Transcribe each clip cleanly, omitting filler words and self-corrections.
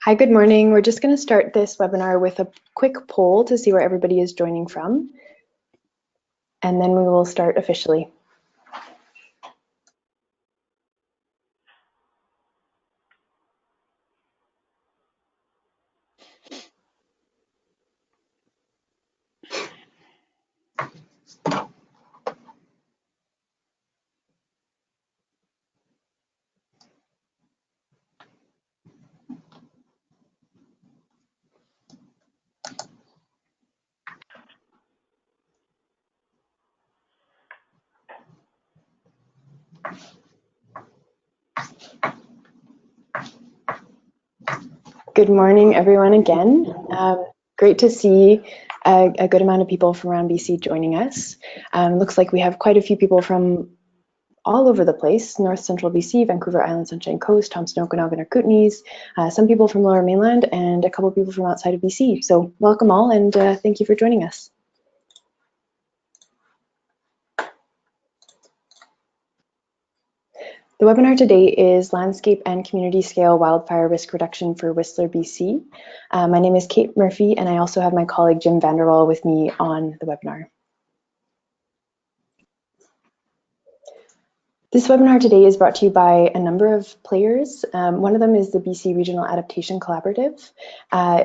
Hi, good morning. We're just going to start this webinar with a quick poll to see where everybody is joining from, and then we will start officially. Good morning, everyone, again. Great to see a good amount of people from around BC joining us. Looks like we have quite a few people from all over the place: North Central BC, Vancouver Island, Sunshine Coast, Thompson, Okanagan, or Kootenays, some people from Lower Mainland, and a couple of people from outside of BC. So welcome all, and thank you for joining us. The webinar today is Landscape and Community Scale Wildfire Risk Reduction for Whistler, BC. My name is Kate Murphy, and I also have my colleague Jim Vanderwall with me on the webinar. This webinar today is brought to you by a number of players. One of them is the BC Regional Adaptation Collaborative,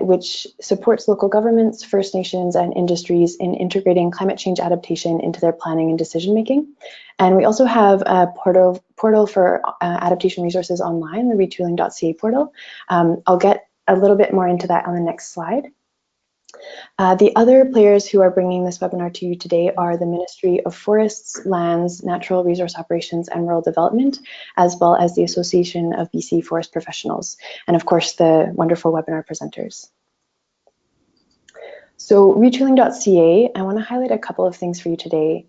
which supports local governments, First Nations, and industries in integrating climate change adaptation into their planning and decision making. And we also have a portal for adaptation resources online, the retooling.ca portal. I'll get a little bit more into that on the next slide. The other players who are bringing this webinar to you today are the Ministry of Forests, Lands, Natural Resource Operations and Rural Development, as well as the Association of BC Forest Professionals, and of course the wonderful webinar presenters. So retooling.ca, I want to highlight a couple of things for you today.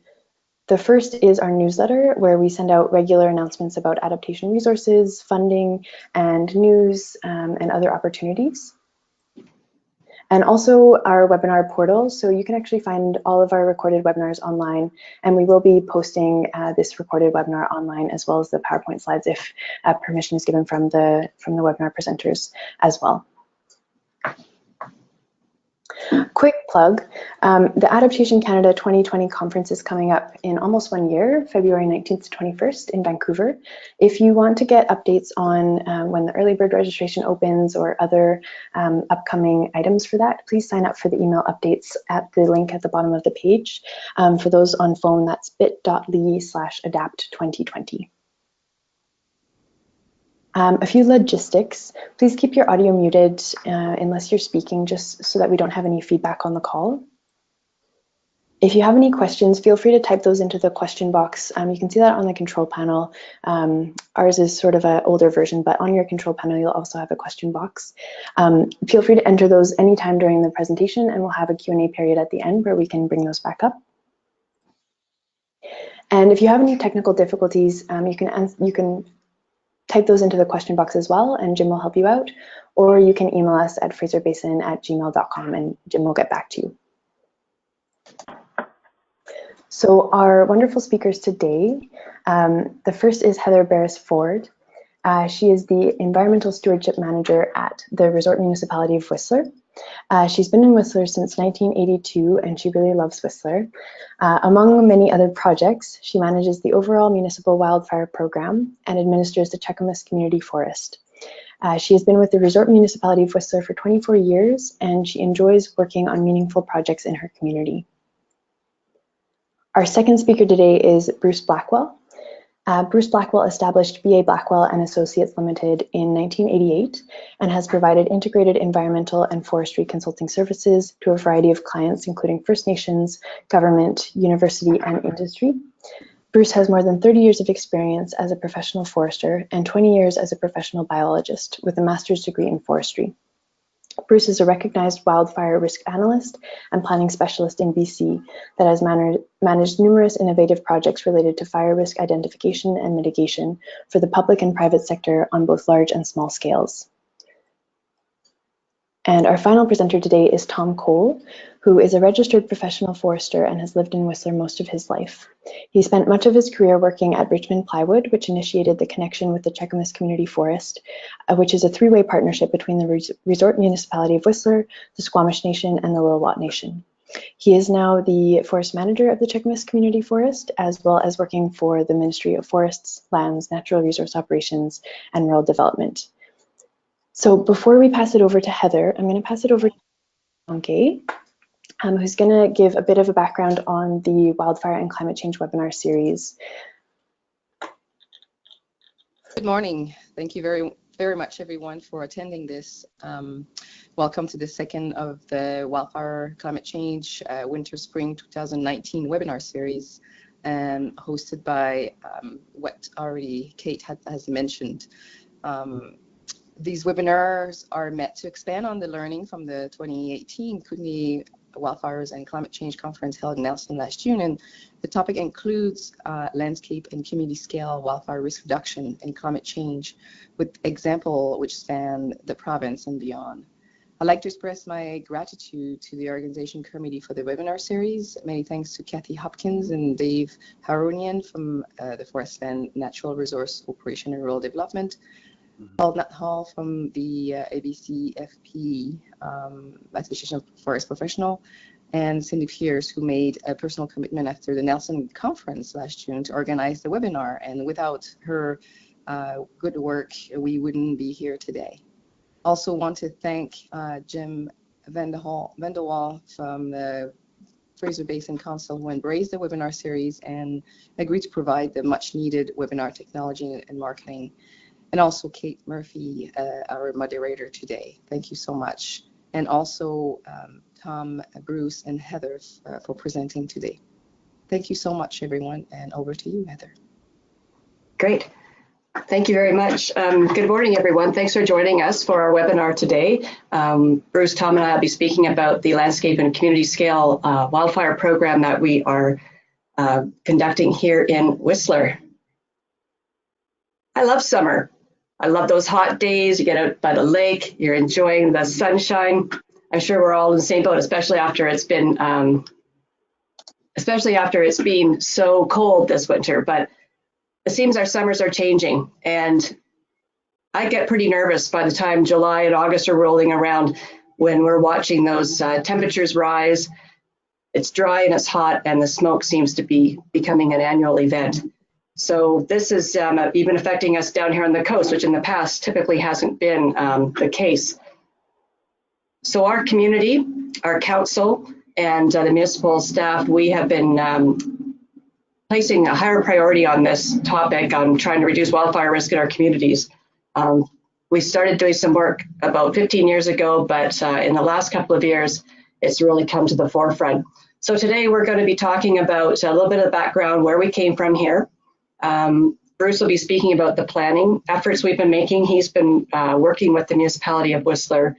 The first is our newsletter, where we send out regular announcements about adaptation resources, funding, and news, and other opportunities. And also our webinar portal, so you can actually find all of our recorded webinars online, and we will be posting this recorded webinar online, as well as the PowerPoint slides if permission is given from the webinar presenters as well. Quick plug, the Adaptation Canada 2020 conference is coming up in almost 1 year, February 19th to 21st in Vancouver. If you want to get updates on when the early bird registration opens or other upcoming items for that, please sign up for the email updates at the link at the bottom of the page. For those on phone, that's bit.ly/adapt2020. A few logistics. Please keep your audio muted unless you're speaking, just so that we don't have any feedback on the call. If you have any questions, feel free to type those into the question box. You can see that on the control panel. Ours is sort of an older version, but on your control panel, you'll also have a question box. Feel free to enter those anytime during the presentation, and we'll have a Q&A period at the end where we can bring those back up. And if you have any technical difficulties, you can type those into the question box as well, and Jim will help you out, or you can email us at fraserbasin@gmail.com and Jim will get back to you. So our wonderful speakers today, the first is Heather Beresford. She is the Environmental Stewardship Manager at the Resort Municipality of Whistler. She's been in Whistler since 1982, and she really loves Whistler. Among many other projects, she manages the overall municipal wildfire program and administers the Cheakamus Community Forest. She has been with the Resort Municipality of Whistler for 24 years, and she enjoys working on meaningful projects in her community. Our second speaker today is Bruce Blackwell. Bruce Blackwell established BA Blackwell and Associates Limited in 1988 and has provided integrated environmental and forestry consulting services to a variety of clients, including First Nations, government, university, and industry. Bruce has more than 30 years of experience as a professional forester and 20 years as a professional biologist with a master's degree in forestry. Bruce is a recognized wildfire risk analyst and planning specialist in BC that has managed numerous innovative projects related to fire risk identification and mitigation for the public and private sector on both large and small scales. And our final presenter today is Tom Cole, who is a registered professional forester and has lived in Whistler most of his life. He spent much of his career working at Richmond Plywood, which initiated the connection with the Cheakamus Community Forest, which is a three-way partnership between the Resort Municipality of Whistler, the Squamish Nation, and the Lil'wat Nation. He is now the forest manager of the Cheakamus Community Forest, as well as working for the Ministry of Forests, Lands, Natural Resource Operations, and Rural Development. So before we pass it over to Heather, I'm going to pass it over to Tom Gay, who's going to give a bit of a background on the Wildfire and Climate Change webinar series. Good morning. Thank you very much, everyone, for attending this. Welcome to the second of the Wildfire Climate Change Winter Spring 2019 webinar series, hosted by what already Kate has mentioned. These webinars are meant to expand on the learning from the 2018 Kootenay Wildfires and Climate Change Conference held in Nelson last June, and the topic includes landscape and community scale wildfire risk reduction and climate change, with examples which span the province and beyond. I'd like to express my gratitude to the organization committee for the webinar series. Many thanks to Kathy Hopkins and Dave Haronian from the Forest and Natural Resource Operation and Rural Development, Paul Nuthall from the ABCFP, Association of Forest Professional, and Cindy Pierce, who made a personal commitment after the Nelson Conference last June to organize the webinar. And without her good work, we wouldn't be here today. Also want to thank Jim Vanderwall from the Fraser Basin Council, who embraced the webinar series and agreed to provide the much needed webinar technology and marketing. And also Kate Murphy, our moderator today. Thank you so much. And also Tom, Bruce, and Heather for presenting today. Thank you so much, everyone, and over to you, Heather. Great. Thank you very much. Good morning, everyone. Thanks for joining us for our webinar today. Bruce, Tom, and I will be speaking about the landscape and community scale wildfire program that we are conducting here in Whistler. I love summer. I love those hot days. You get out by the lake, you're enjoying the sunshine. I'm sure we're all in the same boat, especially after it's been so cold this winter. But it seems our summers are changing, and I get pretty nervous by the time July and August are rolling around when we're watching those temperatures rise. It's dry and it's hot, and the smoke seems to be becoming an annual event. So this is even affecting us down here on the coast, which in the past typically hasn't been the case. So our community, our council, and the municipal staff, we have been placing a higher priority on this topic, on trying to reduce wildfire risk in our communities. We started doing some work about 15 years ago, but in the last couple of years, it's really come to the forefront. So today we're going to be talking about a little bit of background, where we came from here. Bruce will be speaking about the planning efforts we've been making. He's been working with the municipality of Whistler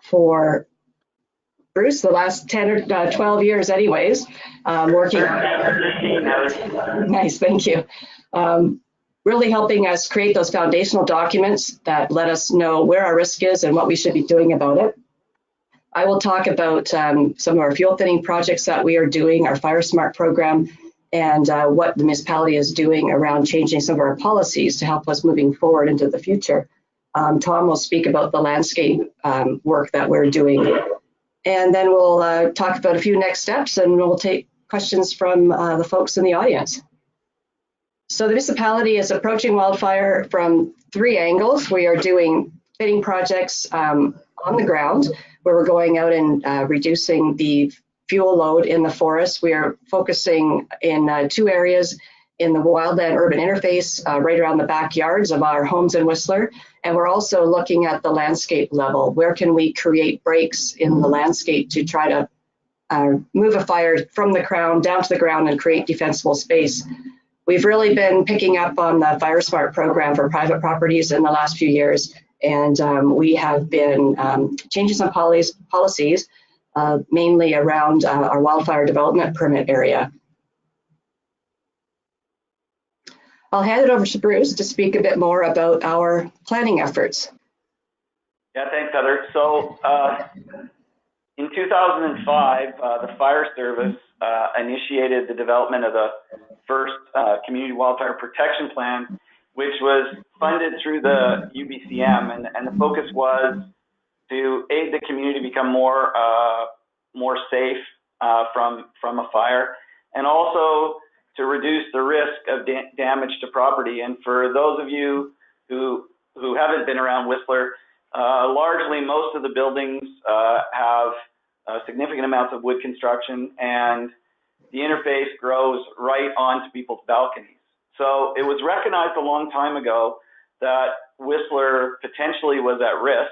for, Bruce, the last 10 or 12 years anyways, working. Nice, thank you. Really helping us create those foundational documents that let us know where our risk is and what we should be doing about it. I will talk about some of our fuel thinning projects that we are doing, our FireSmart program, and what the municipality is doing around changing some of our policies to help us moving forward into the future. Tom will speak about the landscape work that we're doing. And then we'll talk about a few next steps, and we'll take questions from the folks in the audience. So the municipality is approaching wildfire from three angles. We are doing thinning projects on the ground, where we're going out and reducing the fuel load in the forest. We are focusing in two areas in the wildland urban interface, right around the backyards of our homes in Whistler. And we're also looking at the landscape level. Where can we create breaks in the landscape to try to move a fire from the ground down to the ground and create defensible space? We've really been picking up on the FireSmart program for private properties in the last few years. And we have been changing some policies, mainly around our wildfire development permit area. I'll hand it over to Bruce to speak a bit more about our planning efforts. Yeah, thanks, Heather. So In 2005, the Fire Service initiated the development of the first Community Wildfire Protection Plan, which was funded through the UBCM, and the focus was to aid the community to become more safe from a fire, and also to reduce the risk of damage to property. And for those of you who haven't been around Whistler, largely most of the buildings have significant amounts of wood construction, and the interface grows right onto people's balconies. So it was recognized a long time ago that Whistler potentially was at risk.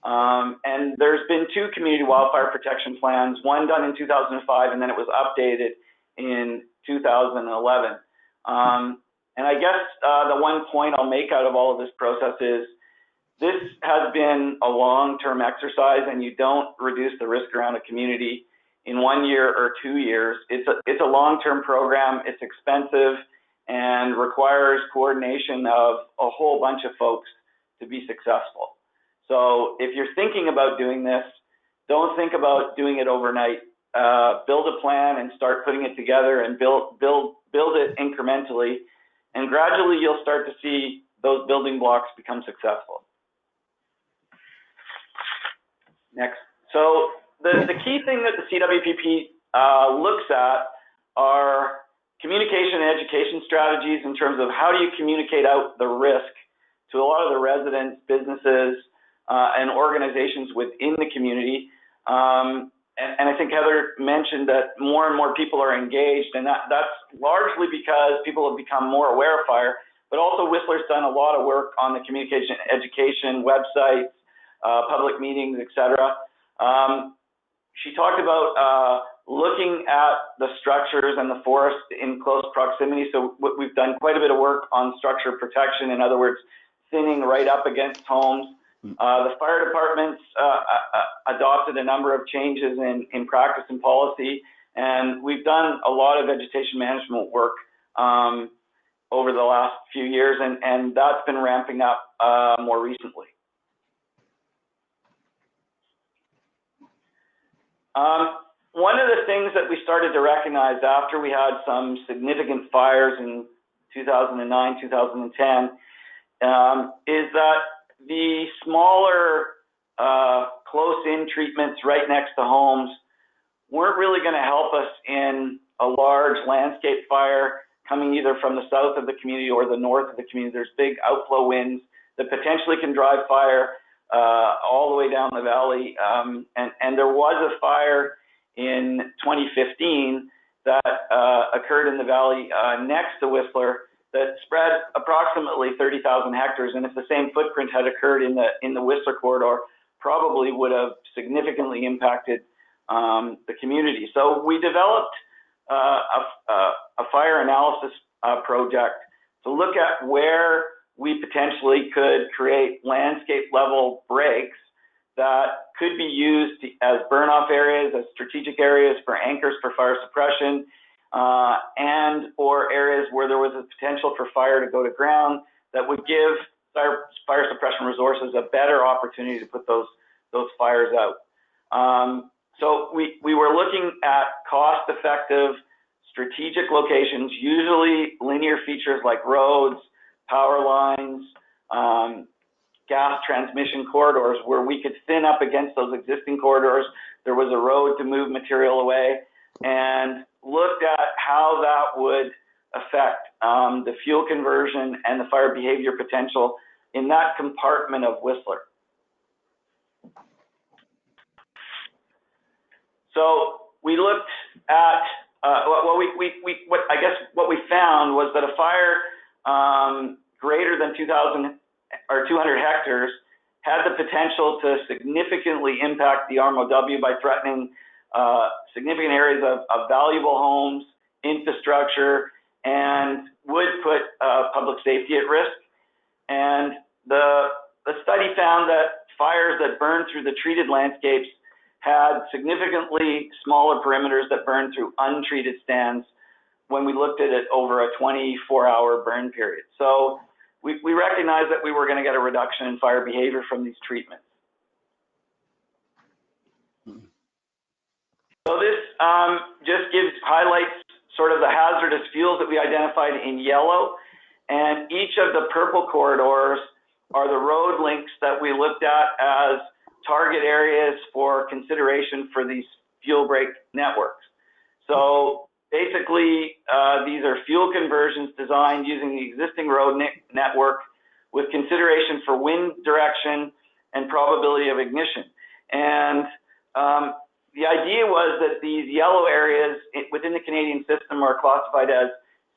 And there's been two community wildfire protection plans, one done in 2005, and then it was updated in 2011. And I guess the one point I'll make out of all of this process is this has been a long-term exercise, and you don't reduce the risk around a community in 1 year or 2 years. It's a long-term program. It's expensive and requires coordination of a whole bunch of folks to be successful. So if you're thinking about doing this, don't think about doing it overnight. Build a plan and start putting it together, and build it incrementally, and gradually you'll start to see those building blocks become successful. Next. So the key thing that the CWPP looks at are communication and education strategies in terms of how do you communicate out the risk to a lot of the residents, businesses, and organizations within the community. And I think Heather mentioned that more and more people are engaged, and that's largely because people have become more aware of fire, but also Whistler's done a lot of work on the communication, education, websites, public meetings, etc. She talked about looking at the structures and the forest in close proximity. So we've done quite a bit of work on structure protection, in other words, thinning right up against homes. The fire departments adopted a number of changes in practice and policy, and we've done a lot of vegetation management work over the last few years, and that's been ramping up more recently. One of the things that we started to recognize after we had some significant fires in 2009, 2010, is that the smaller close-in treatments right next to homes weren't really going to help us in a large landscape fire coming either from the south of the community or the north of the community. There's big outflow winds that potentially can drive fire all the way down the valley. And there was a fire in 2015 that occurred in the valley next to Whistler that spread approximately 30,000 hectares. And if the same footprint had occurred in the Whistler corridor, probably would have significantly impacted the community. So we developed a fire analysis project to look at where we potentially could create landscape level breaks that could be used as burn-off areas, as strategic areas for anchors for fire suppression, and or areas where there was a potential for fire to go to ground that would give fire suppression resources a better opportunity to put those fires out. So we were looking at cost-effective strategic locations, usually linear features like roads, power lines, gas transmission corridors, where we could thin up against those existing corridors. There was a road to move material away, and looked at how that would affect the fuel conversion and the fire behavior potential in that compartment of Whistler. So we looked at what we found was that a fire greater than 2,000 or 200 hectares had the potential to significantly impact the RMOW by threatening significant areas of valuable homes, infrastructure, and would put public safety at risk. And the study found that fires that burned through the treated landscapes had significantly smaller perimeters that burned through untreated stands when we looked at it over a 24-hour burn period. So we recognized that we were going to get a reduction in fire behavior from these treatments. So this just highlights sort of the hazardous fuels that we identified in yellow, and each of the purple corridors are the road links that we looked at as target areas for consideration for these fuel break networks. So basically, these are fuel conversions designed using the existing road network with consideration for wind direction and probability of ignition. And the idea was that these yellow areas within the Canadian system are classified as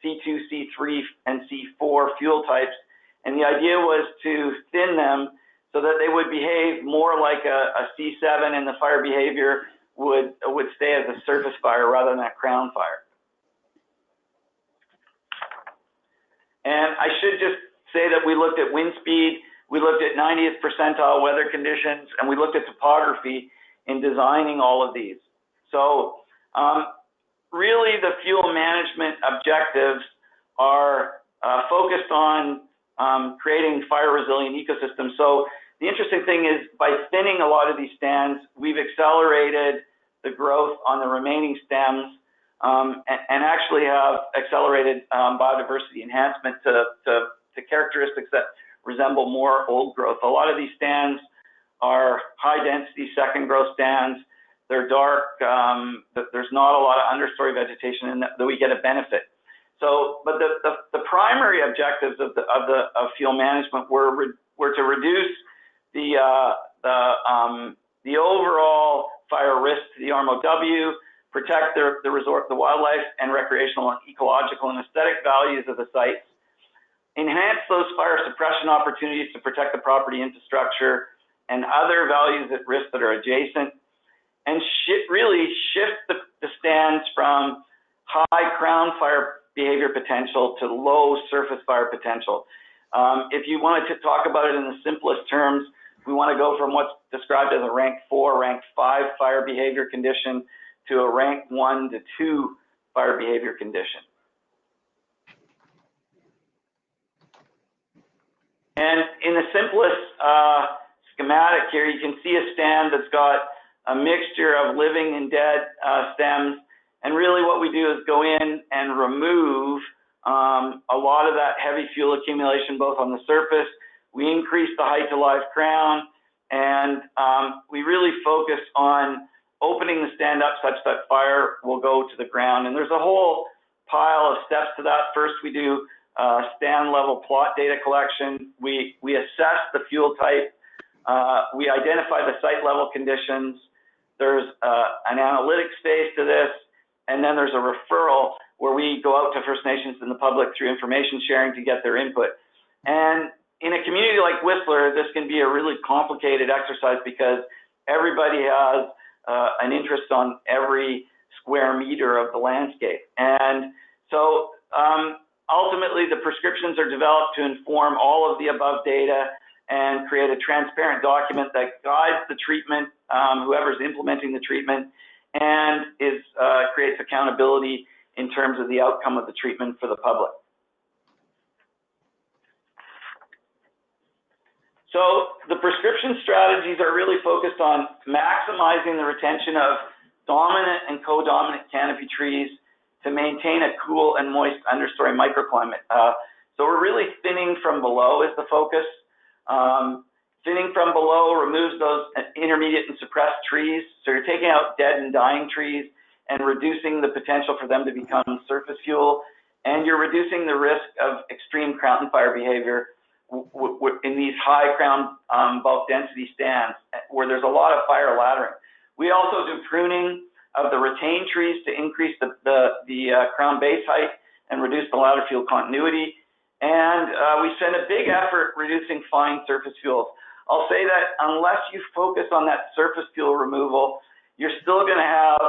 C2, C3, and C4 fuel types. And the idea was to thin them so that they would behave more like a C7, and the fire behavior would stay as a surface fire rather than a crown fire. And I should just say that we looked at wind speed, we looked at 90th percentile weather conditions, and we looked at topography in designing all of these. So really the fuel management objectives are focused on creating fire resilient ecosystems. So the interesting thing is, by thinning a lot of these stands, we've accelerated the growth on the remaining stems and actually have accelerated biodiversity enhancement to characteristics that resemble more old growth. A lot of these stands are high density second growth stands. They're dark. There's not a lot of understory vegetation in that we get a benefit. So, but the primary objectives of fuel management were to reduce the overall fire risk to the RMOW, protect the resort, the wildlife and recreational and ecological and aesthetic values of the sites, enhance those fire suppression opportunities to protect the property infrastructure and other values at risk that are adjacent, and really shift the stands from high crown fire behavior potential to low surface fire potential. If you wanted to talk about it in the simplest terms, we want to go from what's described as a rank 4, rank 5 fire behavior condition to a rank 1 to 2 fire behavior condition. And in the simplest schematic here, you can see a stand that's got a mixture of living and dead stems. And really what we do is go in and remove a lot of that heavy fuel accumulation, both on the surface. We increase the height to live crown, and we really focus on opening the stand up such that fire will go to the ground. And there's a whole pile of steps to that. First, we do stand level plot data collection. We assess the fuel type. We identify the site level conditions. There's an analytics phase to this. And then there's a referral where we go out to First Nations and the public through information sharing to get their input. And in a community like Whistler, this can be a really complicated exercise because everybody has an interest on every square meter of the landscape. And so ultimately the prescriptions are developed to inform all of the above data and create a transparent document that guides the treatment, whoever's implementing the treatment, and creates accountability in terms of the outcome of the treatment for the public. So the prescription strategies are really focused on maximizing the retention of dominant and co-dominant canopy trees to maintain a cool and moist understory microclimate. So we're really thinning from below is the focus. Thinning from below removes those intermediate and suppressed trees. So you're taking out dead and dying trees and reducing the potential for them to become surface fuel. And you're reducing the risk of extreme crown fire behavior in these high crown bulk density stands where there's a lot of fire laddering. We also do pruning of the retained trees to increase the crown base height and reduce the ladder field continuity. And we spend a big effort reducing fine surface fuels. I'll say that unless you focus on that surface fuel removal, you're still going to have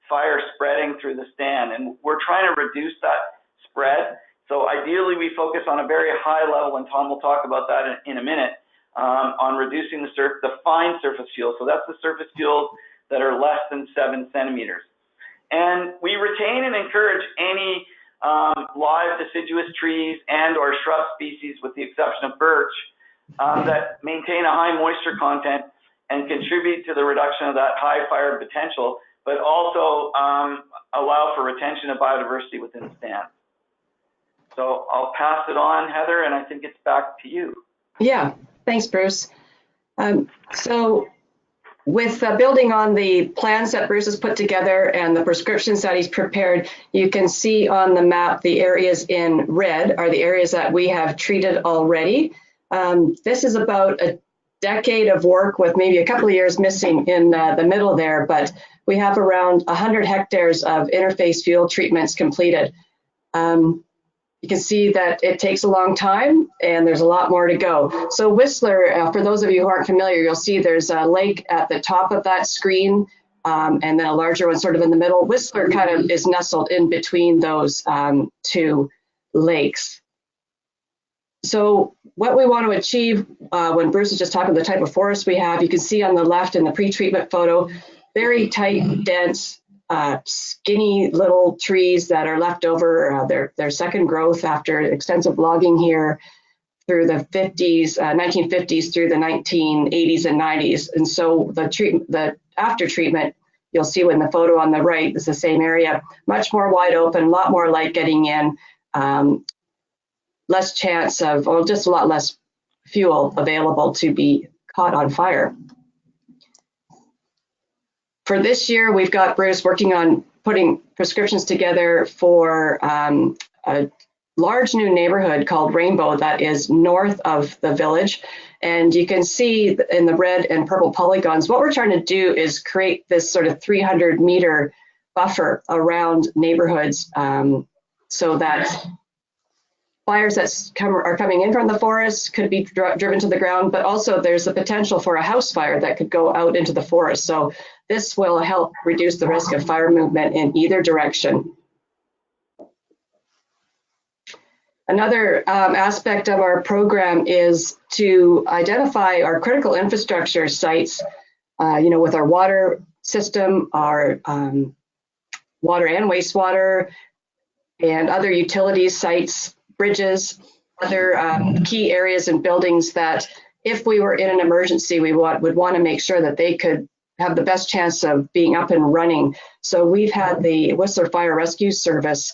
fire spreading through the stand. And we're trying to reduce that spread. So ideally, we focus on a very high level, and Tom will talk about that in a minute, on reducing the fine surface fuel. So that's the surface fuels that are less than 7 centimeters. And we retain and encourage any live deciduous trees and or shrub species, with the exception of birch, that maintain a high moisture content and contribute to the reduction of that high fire potential but also allow for retention of biodiversity within the stand. So I'll pass it on, Heather, and I think it's back to you. Yeah, thanks, Bruce. So with building on the plans that Bruce has put together and the prescriptions that he's prepared, you can see on the map the areas in red are the areas that we have treated already. This is about a decade of work with maybe a couple of years missing in the middle there, but we have around 100 hectares of interface fuel treatments completed. You can see that it takes a long time and there's a lot more to go. So Whistler, for those of you who aren't familiar, you'll see there's a lake at the top of that screen and then a larger one sort of in the middle. Whistler kind of is nestled in between those two lakes. So what we want to achieve when Bruce is just talking about the type of forest we have, you can see on the left in the pre-treatment photo, very tight, dense, skinny little trees that are left over their second growth after extensive logging here through the 1950s through the 1980s and 90s. And so the after treatment, you'll see when the photo on the right is the same area, much more wide open, a lot more light getting in, less chance of, or just a lot less fuel available to be caught on fire. For this year, we've got Bruce working on putting prescriptions together for a large new neighborhood called Rainbow that is north of the village. And you can see in the red and purple polygons, what we're trying to do is create this sort of 300-meter buffer around neighborhoods so that fires that are coming in from the forest could be driven to the ground, but also there's the potential for a house fire that could go out into the forest. So this will help reduce the risk of fire movement in either direction. Another aspect of our program is to identify our critical infrastructure sites, with our water system, our water and wastewater, and other utility sites, bridges, other key areas and buildings that if we were in an emergency, we would want to make sure that they could have the best chance of being up and running. So we've had the Whistler Fire Rescue Service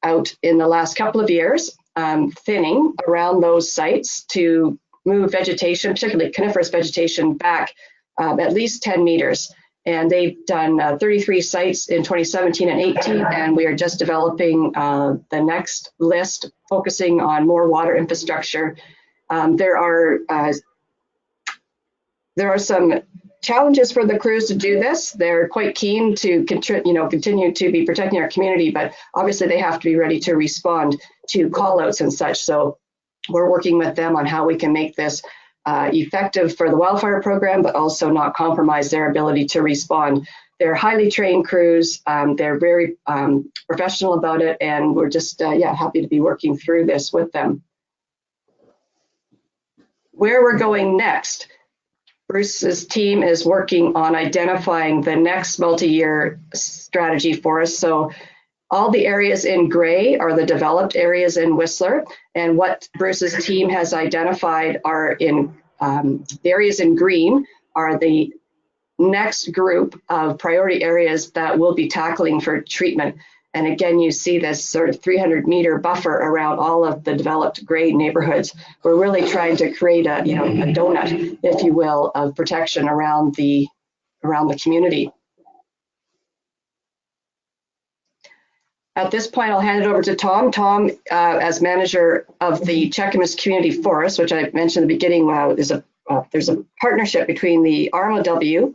out in the last couple of years, thinning around those sites to move vegetation, particularly coniferous vegetation, back at least 10 meters. And they've done 33 sites in 2017 and 18, and we are just developing the next list, focusing on more water infrastructure. There are some challenges for the crews to do this. They're quite keen to continue to be protecting our community, but obviously they have to be ready to respond to call-outs and such. So we're working with them on how we can make this effective for the wildfire program, but also not compromise their ability to respond. They're highly trained crews. They're very professional about it, and we're just happy to be working through this with them. Where we're going next, Bruce's team is working on identifying the next multi-year strategy for us. So all the areas in gray are the developed areas in Whistler, and what Bruce's team has identified are in the areas in green are the next group of priority areas that we'll be tackling for treatment. And again, you see this sort of 300-meter buffer around all of the developed gray neighborhoods. We're really trying to create a donut, if you will, of protection around the community. At this point, I'll hand it over to Tom. Tom, as manager of the Cheakamus Community Forest, which I mentioned in the beginning, there's a partnership between the RMOW,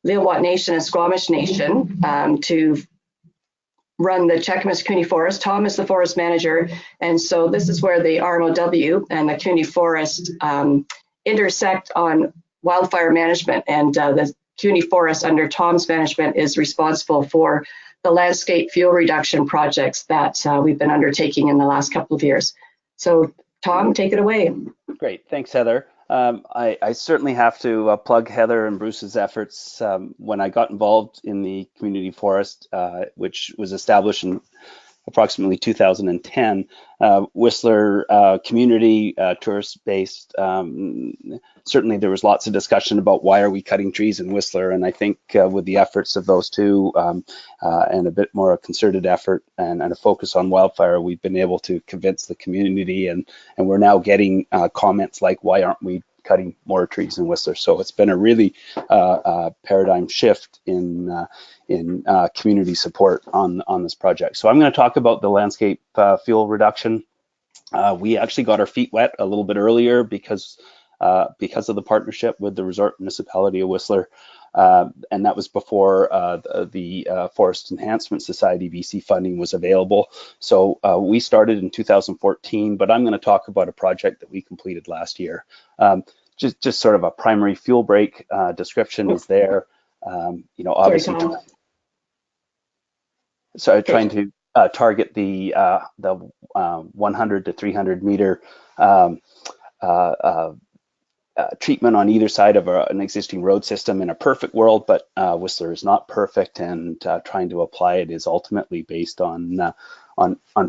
Lil'wat Nation, and Squamish Nation to run the Cheakamus Community Forest. Tom is the forest manager, and so this is where the RMOW and the community forest intersect on wildfire management, and the community forest under Tom's management is responsible for the landscape fuel reduction projects that we've been undertaking in the last couple of years. So Tom, take it away. Great, thanks Heather. I certainly have to plug Heather and Bruce's efforts. When I got involved in the community forest, which was established in approximately 2010, Whistler community, tourist-based, certainly there was lots of discussion about why are we cutting trees in Whistler, and I think with the efforts of those two and a bit more a concerted effort and a focus on wildfire, we've been able to convince the community, and we're now getting comments like, why aren't we cutting more trees in Whistler? So it's been a really paradigm shift in community support on this project. So I'm going to talk about the landscape fuel reduction. We actually got our feet wet a little bit earlier because of the partnership with the Resort Municipality of Whistler, and that was before the Forest Enhancement Society BC funding was available. So we started in 2014, but I'm going to talk about a project that we completed last year. Just sort of a primary fuel break description is there. You know, obviously, trying to target the 100 to 300 meter treatment on either side of an existing road system in a perfect world, but Whistler is not perfect, and trying to apply it is ultimately based on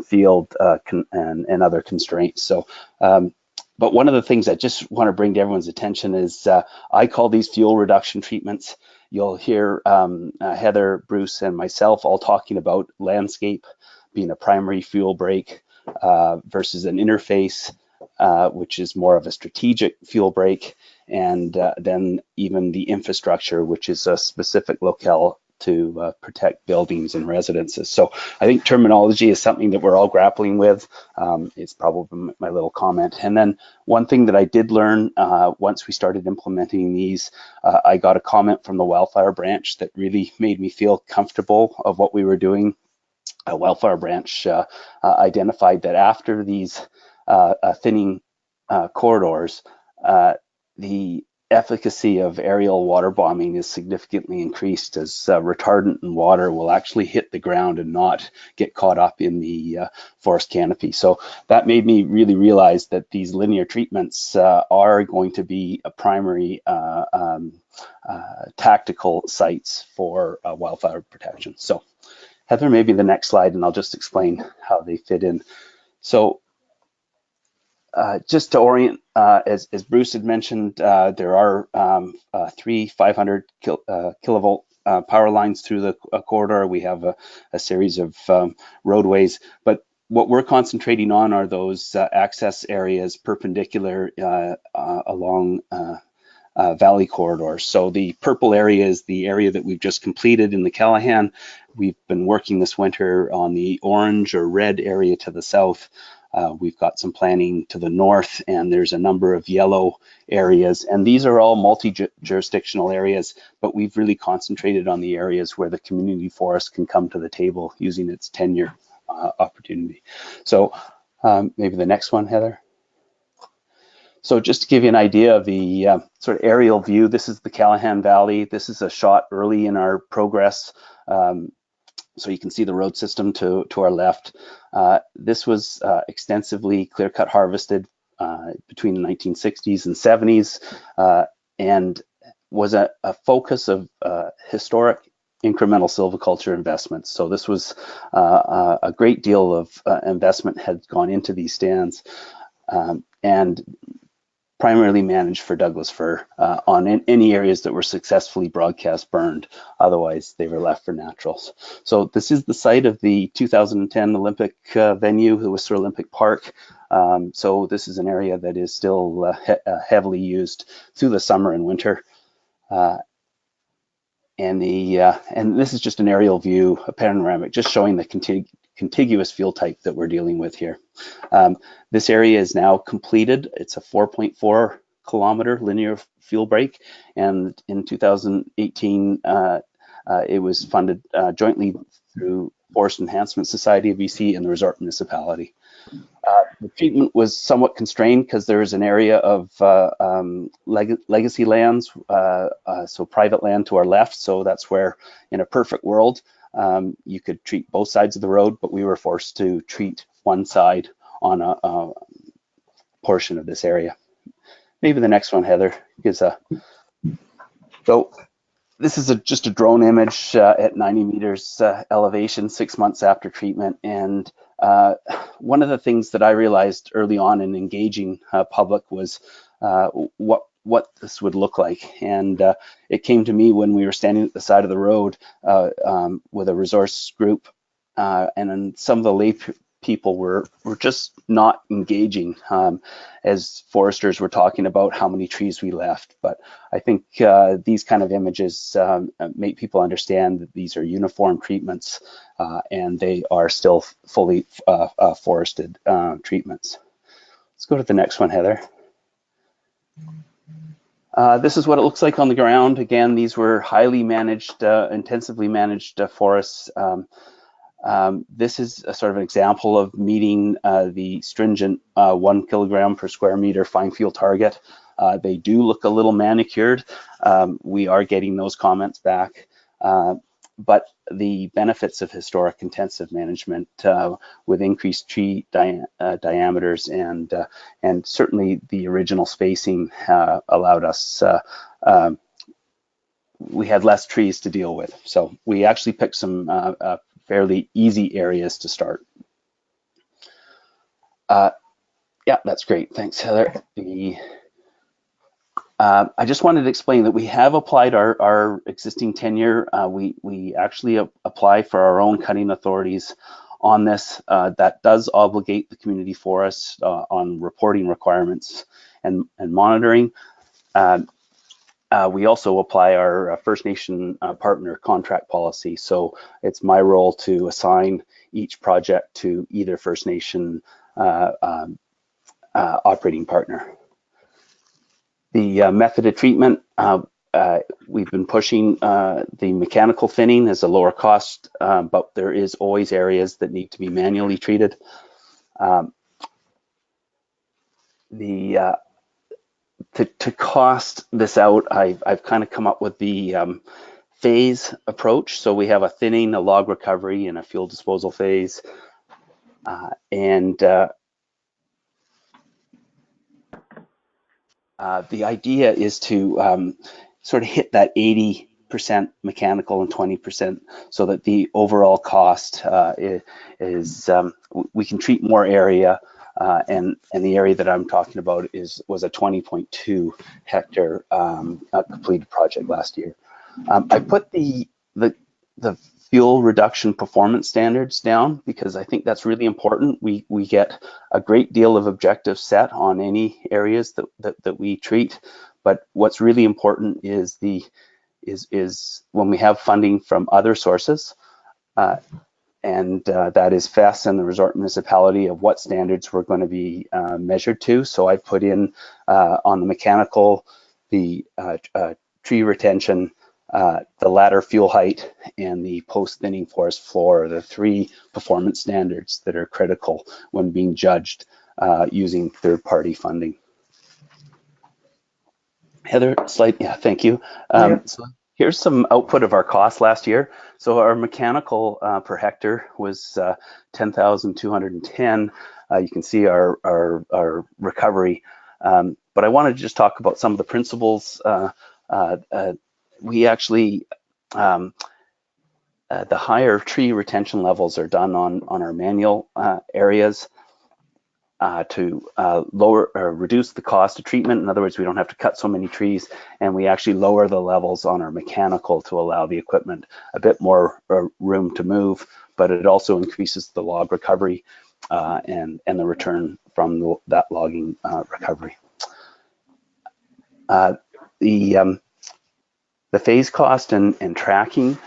field and other constraints. So, but one of the things I just want to bring to everyone's attention is I call these fuel reduction treatments. You'll hear Heather, Bruce, and myself all talking about landscape being a primary fuel break versus an interface, which is more of a strategic fuel break, and then even the infrastructure, which is a specific locale to protect buildings and residences. So I think terminology is something that we're all grappling with. It's probably my little comment. And then one thing that I did learn once we started implementing these, I got a comment from the Wildfire branch that really made me feel comfortable of what we were doing. A Wildfire branch identified that after these thinning corridors, the efficacy of aerial water bombing is significantly increased, as retardant and water will actually hit the ground and not get caught up in the forest canopy. So that made me really realize that these linear treatments are going to be a primary tactical sites for wildfire protection. So Heather, maybe the next slide, and I'll just explain how they fit in. So just to orient, as Bruce had mentioned, there are 3 500 kilovolt power lines through the corridor. We have a series of roadways, but what we're concentrating on are those access areas perpendicular along valley corridors. So the purple area is the area that we've just completed in the Callahan. We've been working this winter on the orange or red area to the south. We've got some planning to the north, and there's a number of yellow areas, and these are all multi-jurisdictional areas, but we've really concentrated on the areas where the community forest can come to the table using its tenure opportunity. So maybe the next one, Heather. So just to give you an idea of the sort of aerial view, this is the Callahan Valley. This is a shot early in our progress. So you can see the road system to our left. This was extensively clear-cut harvested between the 1960s and 70s, and was a focus of historic incremental silviculture investments. So this was a great deal of investment had gone into these stands, and primarily managed for Douglas fir on any areas that were successfully broadcast burned. Otherwise, they were left for naturals. So this is the site of the 2010 Olympic venue, the Whistler Olympic Park. So this is an area that is still heavily used through the summer and winter. And this is just an aerial view, a panoramic, just showing the contiguous field type that we're dealing with here. This area is now completed. It's a 4.4 kilometer linear fuel break, and in 2018 it was funded jointly through Forest Enhancement Society of BC and the Resort Municipality. The treatment was somewhat constrained because there is an area of legacy lands, so private land to our left. So that's where, in a perfect world, you could treat both sides of the road, but we were forced to treat one side on a portion of this area. Maybe the next one, Heather, gives a. So This is just a drone image at 90 meters elevation, 6 months after treatment. And one of the things that I realized early on in engaging public was what this would look like. And it came to me when we were standing at the side of the road with a resource group, and then some of the lay people were just not engaging as foresters were talking about how many trees we left. But I think these kind of images make people understand that these are uniform treatments and they are still fully forested treatments. Let's go to the next one, Heather. This is what it looks like on the ground. Again, these were highly managed, intensively managed forests. This is a sort of an example of meeting the stringent 1 kilogram per square meter fine fuel target. They do look a little manicured. We are getting those comments back. But the benefits of historic intensive management with increased tree diameters and certainly the original spacing allowed us, we had less trees to deal with. So we actually picked some fairly easy areas to start. Yeah, that's great. Thanks, Heather. I just wanted to explain that we have applied our existing tenure. We actually apply for our own cutting authorities on this. That does obligate the community forest on reporting requirements and monitoring. We also apply our First Nation partner contract policy. So it's my role to assign each project to either First Nation operating partner. The method of treatment, we've been pushing the mechanical thinning as a lower cost, but there is always areas that need to be manually treated. To cost this out, I've kind of come up with the phase approach. So we have a thinning, a log recovery, and a fuel disposal phase. The idea is to sort of hit that 80% mechanical and 20% so that the overall cost is we can treat more area. And the area that I'm talking about was a 20.2 hectare completed project last year. I put the fuel reduction performance standards down because I think that's really important. We get a great deal of objectives set on any areas that we treat, but what's really important is when we have funding from other sources, and that is FES and the Resort Municipality of what standards we're going to be measured to. So I put in on the mechanical, the tree retention, the ladder fuel height, and the post-thinning forest floor are the 3 performance standards that are critical when being judged using third-party funding. Heather, slide, yeah, thank you. So here's some output of our costs last year. So our mechanical per hectare was 10,210. You can see our recovery. But I wanted to just talk about some of the principles. We actually, the higher tree retention levels are done on our manual areas to lower or reduce the cost of treatment. In other words, we don't have to cut so many trees, and we actually lower the levels on our mechanical to allow the equipment a bit more room to move, but it also increases the log recovery and the return from that logging recovery. The phase cost and tracking,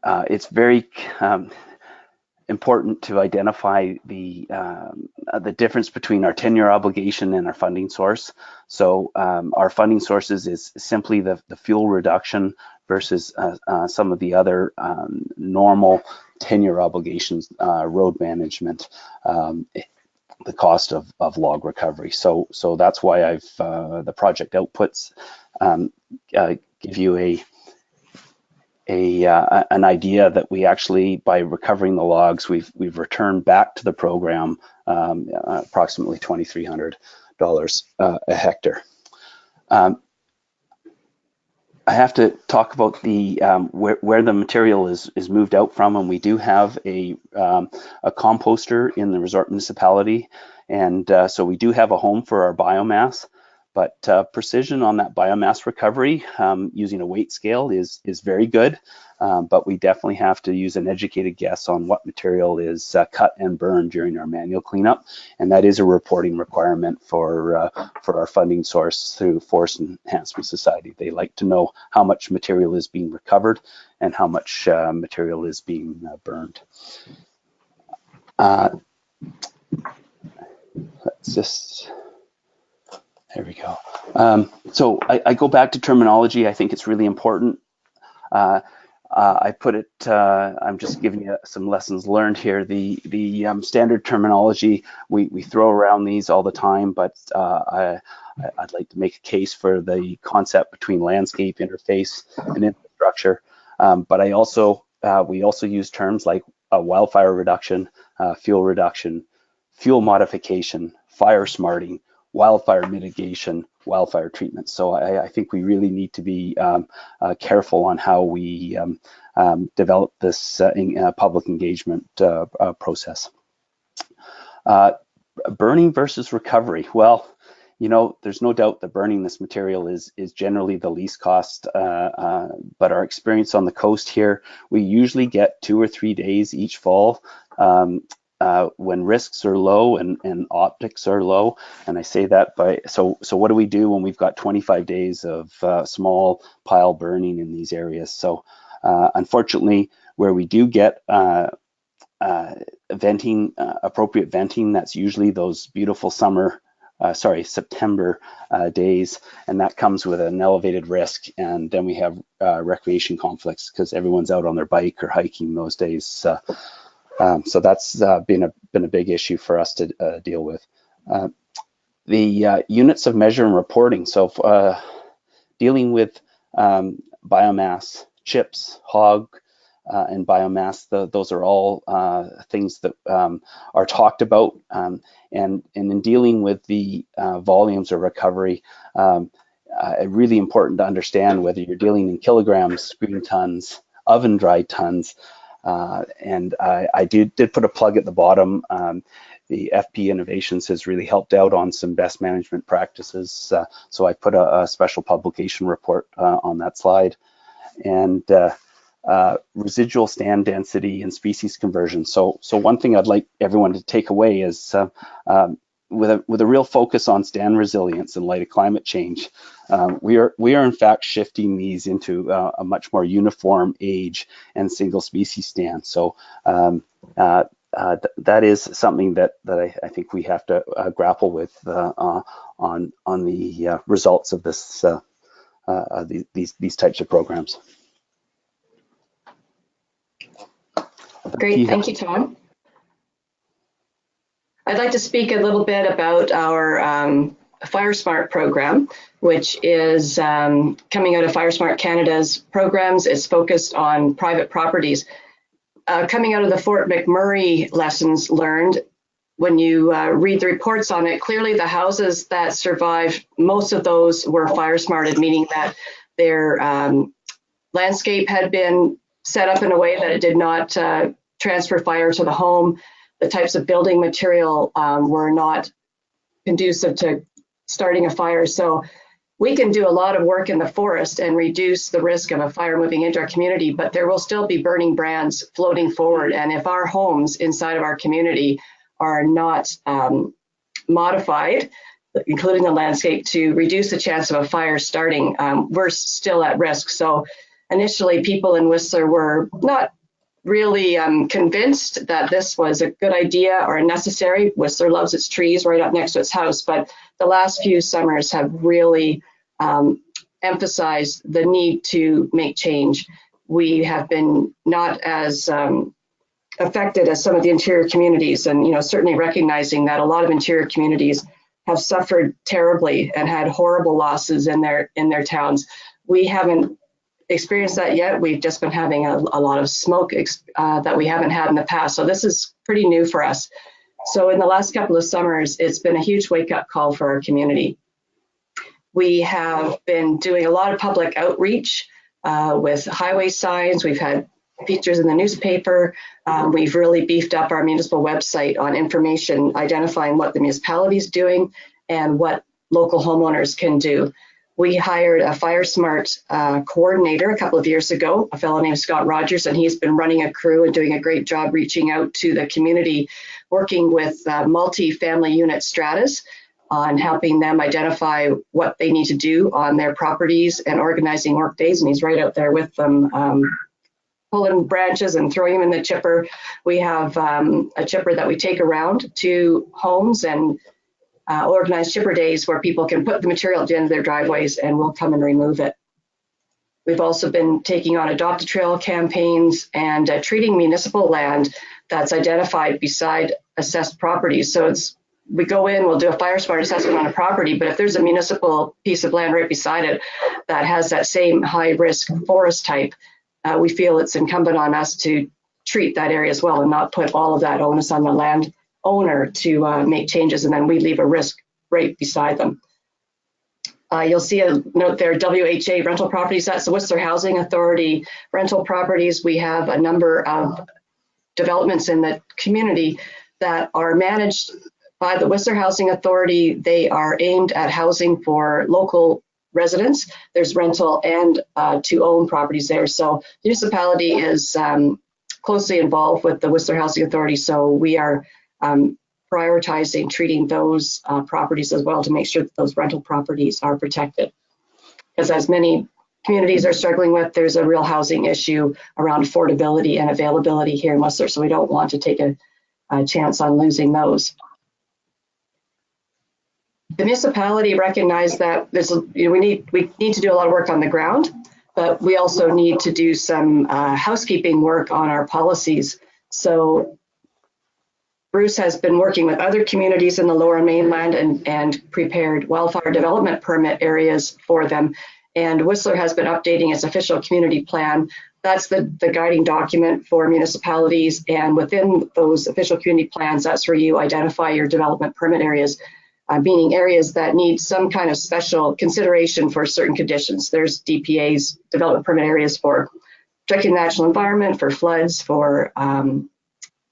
it's very important to identify the difference between our tenure obligation and our funding source. So our funding sources is simply the fuel reduction versus some of the other normal tenure obligations, road management, the cost of log recovery. So that's why I've the project outputs give you an idea that we actually, by recovering the logs, we've returned back to the program approximately $2,300 a hectare. I have to talk about the where the material is moved out from, and we do have a composter in the Resort Municipality, and so we do have a home for our biomass. But precision on that biomass recovery using a weight scale is very good, but we definitely have to use an educated guess on what material is cut and burned during our manual cleanup, and that is a reporting requirement for our funding source through Forest Enhancement Society. They like to know how much material is being recovered and how much material is being burned. Let's just. There we go. So I go back to terminology. I think it's really important. I put it, I'm just giving you some lessons learned here. The standard terminology, we throw around these all the time, but I'd like to make a case for the concept between landscape, interface, and infrastructure. But we also use terms like wildfire reduction, fuel modification, fire smarting, wildfire mitigation, wildfire treatment. So I think we really need to be careful on how we develop this public engagement process. Burning versus recovery. Well, you know, there's no doubt that burning this material is generally the least cost, but our experience on the coast here, we usually get 2 or 3 days each fall when risks are low and optics are low. And I say that by, so what do we do when we've got 25 days of small pile burning in these areas? So unfortunately, where we do get venting, appropriate venting, that's usually those beautiful September days, and that comes with an elevated risk. And then we have recreation conflicts because everyone's out on their bike or hiking those days. So that's been a big issue for us to deal with. The units of measure and reporting. So dealing with biomass, chips, hog, and biomass, those are all things that are talked about. And in dealing with the volumes of recovery, really important to understand whether you're dealing in kilograms, screen tons, oven dried tons. And I did put a plug at the bottom. The FP Innovations has really helped out on some best management practices. So I put a special publication report on that slide. And residual stand density and species conversion. So one thing I'd like everyone to take away is with a real focus on stand resilience in light of climate change, we are in fact shifting these into a much more uniform age and single species stand. So that is something that I think we have to grapple with on the results of this these types of programs. Great, thank you, Tom. I'd like to speak a little bit about our FireSmart program, which is coming out of FireSmart Canada's programs. It's focused on private properties. Coming out of the Fort McMurray lessons learned, when you read the reports on it, clearly the houses that survived, most of those were fire-smarted, meaning that their landscape had been set up in a way that it did not transfer fire to the home. The types of building material were not conducive to starting a fire. So we can do a lot of work in the forest and reduce the risk of a fire moving into our community, but there will still be burning brands floating forward. And if our homes inside of our community are not modified, including the landscape, to reduce the chance of a fire starting, we're still at risk. So initially, people in Whistler were not really convinced that this was a good idea or necessary. Whistler loves its trees right up next to its house, but the last few summers have really emphasized the need to make change. We have been not as affected as some of the interior communities, and certainly recognizing that a lot of interior communities have suffered terribly and had horrible losses in their towns. We haven't experienced that yet. We've just been having a lot of smoke that we haven't had in the past. So this is pretty new for us. So in the last couple of summers, it's been a huge wake-up call for our community. We have been doing a lot of public outreach with highway signs. We've had features in the newspaper. We've really beefed up our municipal website on information identifying what the municipality is doing and what local homeowners can do. We hired a FireSmart coordinator a couple of years ago, a fellow named Scott Rogers, and he's been running a crew and doing a great job reaching out to the community, working with multi-family unit stratas on helping them identify what they need to do on their properties and organizing work days. And he's right out there with them, pulling branches and throwing them in the chipper. We have a chipper that we take around to homes and organize chipper days where people can put the material at the end of their driveways and we'll come and remove it. We've also been taking on adopt a trail campaigns and treating municipal land that's identified beside assessed properties. So we go in, we'll do a FireSmart assessment on a property, but if there's a municipal piece of land right beside it that has that same high risk forest type, we feel it's incumbent on us to treat that area as well and not put all of that onus on the landowner to make changes, and then we leave a risk right beside them. You'll see a note there, WHA rental properties, that's the Whistler Housing Authority rental properties. We have a number of developments in the community that are managed by the Whistler Housing Authority. They are aimed at housing for local residents. There's rental and to own properties there. So the municipality is closely involved with the Whistler Housing Authority. So we are prioritizing treating those properties as well to make sure that those rental properties are protected. Because as many communities are struggling with, there's a real housing issue around affordability and availability here in Whistler. So we don't want to take a chance on losing those. The municipality recognized that we need to do a lot of work on the ground, but we also need to do some housekeeping work on our policies. So Bruce has been working with other communities in the Lower Mainland and prepared wildfire development permit areas for them. And Whistler has been updating its official community plan. That's the guiding document for municipalities. And within those official community plans, that's where you identify your development permit areas. Meaning areas that need some kind of special consideration for certain conditions. There's DPA's development permit areas for protecting the natural environment, for floods, for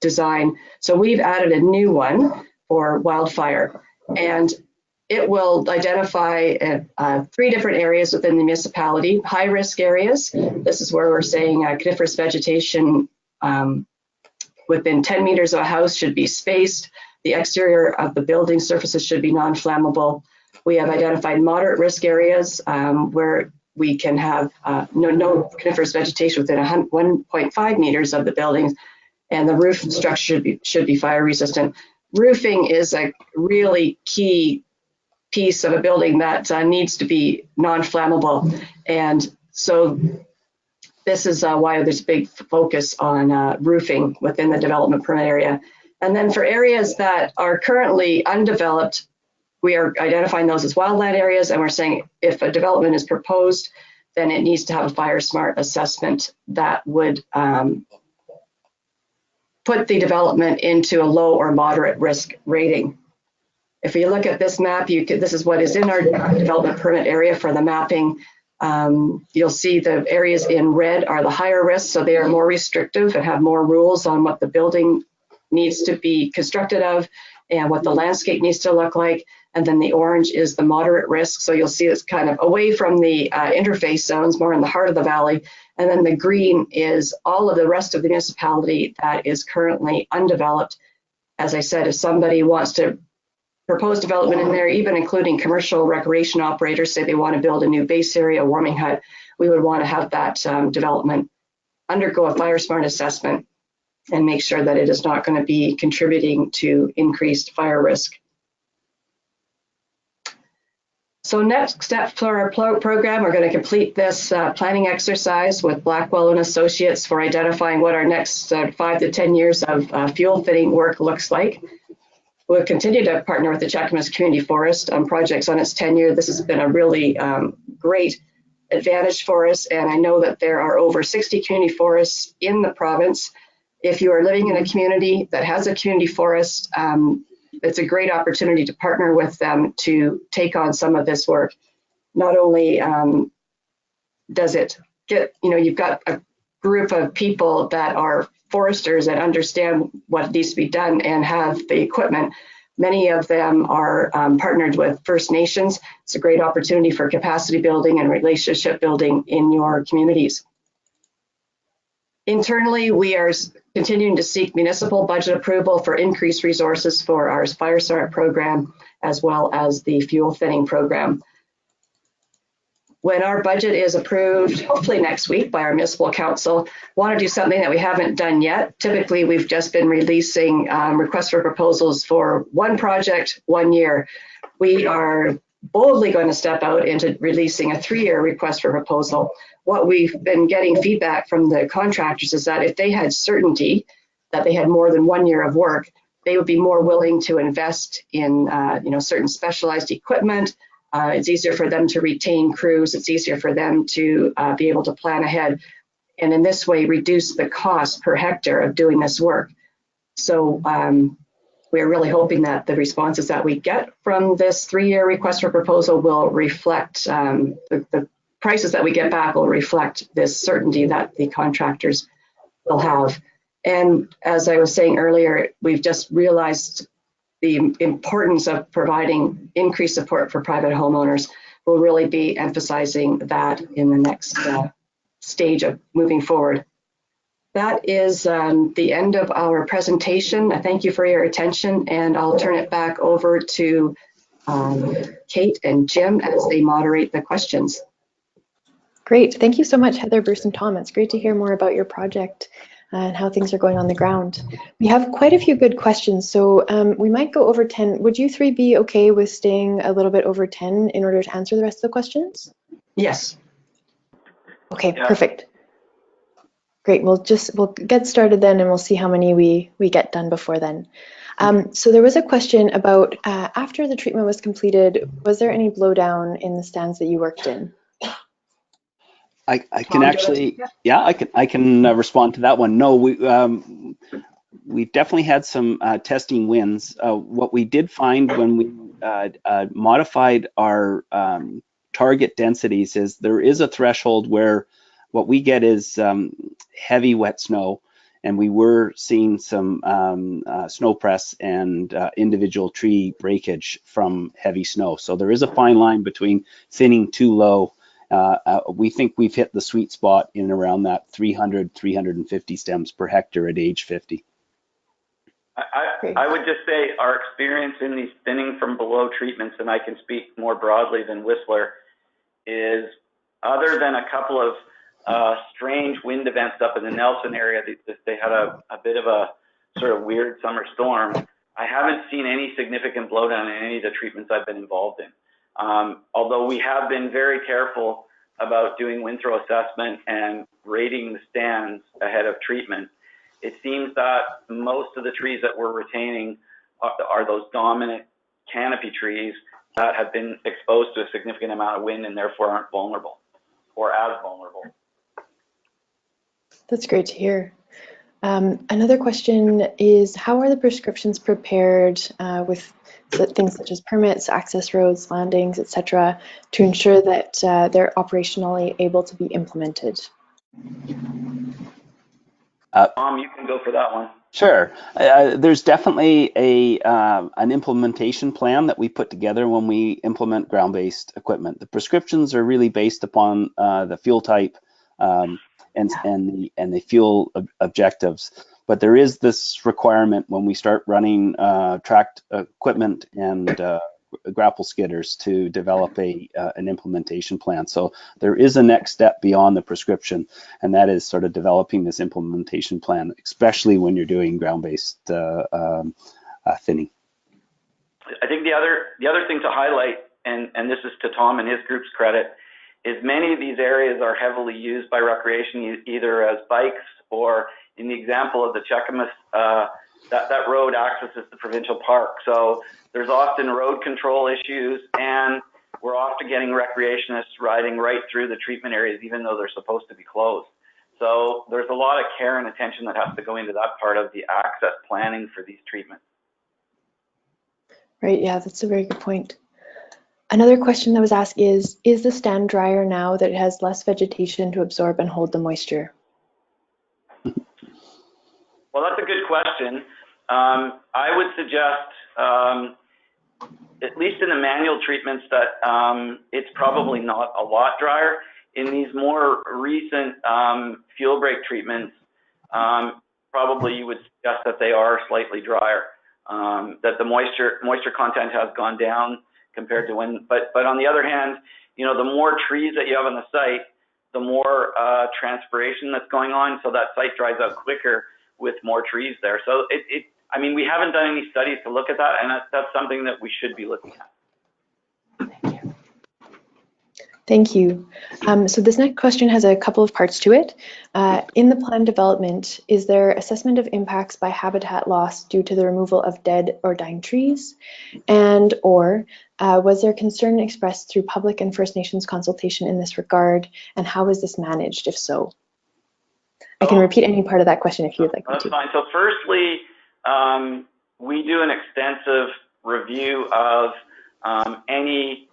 design. So we've added a new one for wildfire, and it will identify 3 different areas within the municipality. High risk areas, this is where we're saying coniferous vegetation within 10 meters of a house should be spaced. The exterior of the building surfaces should be non-flammable. We have identified moderate risk areas where we can have no coniferous vegetation within 1.5 meters of the buildings, and the roof structure should be fire resistant. Roofing is a really key piece of a building that needs to be non-flammable, and so this is why there's a big focus on roofing within the development permit area. And then for areas that are currently undeveloped, we are identifying those as wildland areas, and we're saying if a development is proposed, then it needs to have a FireSmart assessment that would put the development into a low or moderate risk rating. If you look at this map, this is what is in our development permit area for the mapping. You'll see the areas in red are the higher risk, so they are more restrictive and have more rules on what the building needs to be constructed of and what the landscape needs to look like. And then the orange is the moderate risk. So you'll see it's kind of away from the interface zones, more in the heart of the valley. And then the green is all of the rest of the municipality that is currently undeveloped. As I said, if somebody wants to propose development in there, even including commercial recreation operators, say they want to build a new base area, warming hut, we would want to have that development undergo a FireSmart assessment and make sure that it is not going to be contributing to increased fire risk. So next step for our program, we're going to complete this planning exercise with Blackwell and Associates for identifying what our next 5 to 10 years of fuel thinning work looks like. We'll continue to partner with the Cheakamus Community Forest on projects on its tenure. This has been a really great advantage for us, and I know that there are over 60 community forests in the province. If you are living in a community that has a community forest, it's a great opportunity to partner with them to take on some of this work. not only does it get, you've got a group of people that are foresters that understand what needs to be done and have the equipment. Many of them are partnered with First Nations. It's a great opportunity for capacity building and relationship building in your communities. Internally, we are continuing to seek municipal budget approval for increased resources for our FireSmart program, as well as the fuel thinning program. When our budget is approved, hopefully next week by our municipal council, want to do something that we haven't done yet. Typically, we've just been releasing requests for proposals for one project, 1 year. We are boldly going to step out into releasing a 3-year request for proposal. What we've been getting feedback from the contractors is that if they had certainty that they had more than 1 year of work, they would be more willing to invest in certain specialized equipment. It's easier for them to retain crews. It's easier for them to be able to plan ahead, and in this way reduce the cost per hectare of doing this work. So we're really hoping that the responses that we get from this 3-year request for proposal will reflect, the prices that we get back will reflect this certainty that the contractors will have. And as I was saying earlier, we've just realized the importance of providing increased support for private homeowners. We'll really be emphasizing that in the next stage of moving forward. That is the end of our presentation. I thank you for your attention, and I'll turn it back over to Kate and Jim as they moderate the questions. Great. Thank you so much, Heather, Bruce, and Tom. It's great to hear more about your project and how things are going on the ground. We have quite a few good questions, so we might go over 10. Would you three be okay with staying a little bit over 10 in order to answer the rest of the questions? Yes. Okay, yeah. Perfect. Great, we'll get started then, and we'll see how many we get done before then. So there was a question about after the treatment was completed, was there any blowdown in the stands that you worked in? I can actually, yeah, I can respond to that one. No, we've definitely had some testing wins. What we did find when we modified our target densities is there is a threshold where what we get is heavy wet snow, and we were seeing some snow press and individual tree breakage from heavy snow. So there is a fine line between thinning too low. We think we've hit the sweet spot in around that 300, 350 stems per hectare at age 50. I would just say our experience in these thinning from below treatments, and I can speak more broadly than Whistler, is other than a couple of strange wind events up in the Nelson area, they had a bit of a sort of weird summer storm. I haven't seen any significant blowdown in any of the treatments I've been involved in. Although we have been very careful about doing wind throw assessment and rating the stands ahead of treatment, it seems that most of the trees that we're retaining are those dominant canopy trees that have been exposed to a significant amount of wind and therefore aren't vulnerable or as vulnerable. That's great to hear. Another question is, how are the prescriptions prepared with things such as permits, access roads, landings, etc., to ensure that they're operationally able to be implemented? Tom, you can go for that one. Sure. There's definitely an implementation plan that we put together when we implement ground-based equipment. The prescriptions are really based upon the fuel type and the fuel objectives. But there is this requirement when we start running tracked equipment and grapple skidders to develop an implementation plan. So there is a next step beyond the prescription, and that is sort of developing this implementation plan, especially when you're doing ground-based thinning. I think the other thing to highlight, and this is to Tom and his group's credit, is many of these areas are heavily used by recreation, either as bikes or, in the example of the Cheakamus, that road accesses the provincial park. So there's often road control issues, and we're often getting recreationists riding right through the treatment areas, even though they're supposed to be closed. So there's a lot of care and attention that has to go into that part of the access planning for these treatments. Right, yeah, that's a very good point. Another question that was asked is the stand drier now that it has less vegetation to absorb and hold the moisture? Well, that's a good question. I would suggest, at least in the manual treatments, that it's probably not a lot drier. In these more recent fuel break treatments, probably you would suggest that they are slightly drier, that the moisture content has gone down compared to when, but on the other hand, you know, the more trees that you have on the site, the more transpiration that's going on, so that site dries out quicker with more trees there. So I mean, we haven't done any studies to look at that, and that's something that we should be looking at. Thank you. So this next question has a couple of parts to it. In the plan development, is there assessment of impacts by habitat loss due to the removal of dead or dying trees? And or was there concern expressed through public and First Nations consultation in this regard? And how is this managed, if so? I can repeat any part of that question if you would like me to. That's fine. So firstly, we do an extensive review of any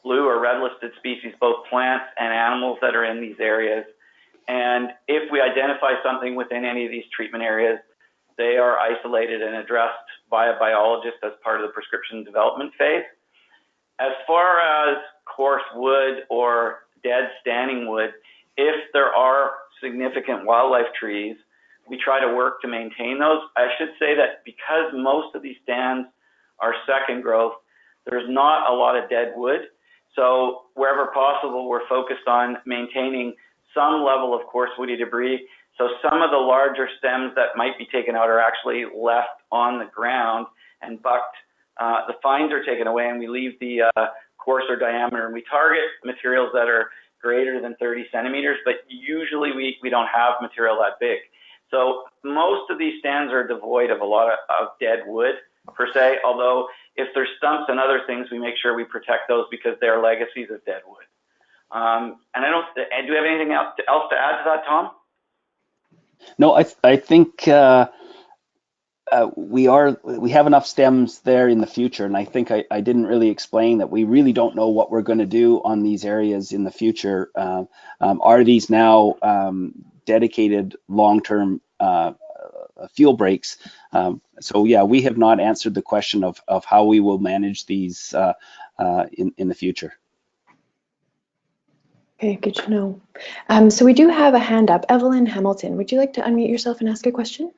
blue or red listed species, both plants and animals that are in these areas. And if we identify something within any of these treatment areas, they are isolated and addressed by a biologist as part of the prescription development phase. As far as coarse wood or dead standing wood, if there are significant wildlife trees, we try to work to maintain those. I should say that because most of these stands are second growth, there's not a lot of dead wood. So wherever possible, we're focused on maintaining some level of coarse woody debris. So some of the larger stems that might be taken out are actually left on the ground and bucked. The fines are taken away and we leave the coarser diameter. And we target materials that are greater than 30 centimeters, but usually we don't have material that big. So most of these stands are devoid of a lot of dead wood per se, although if there's stumps and other things, we make sure we protect those because they're legacies of dead wood. And do you have anything else to add to that, Tom? No, I think we have enough stems there in the future, and I think I didn't really explain that we really don't know what we're going to do on these areas in the future. Are these now dedicated long-term fuel breaks? So yeah, we have not answered the question of how we will manage these in the future. Okay, good to know. So we do have a hand up. Evelyn Hamilton, would you like to unmute yourself and ask a question?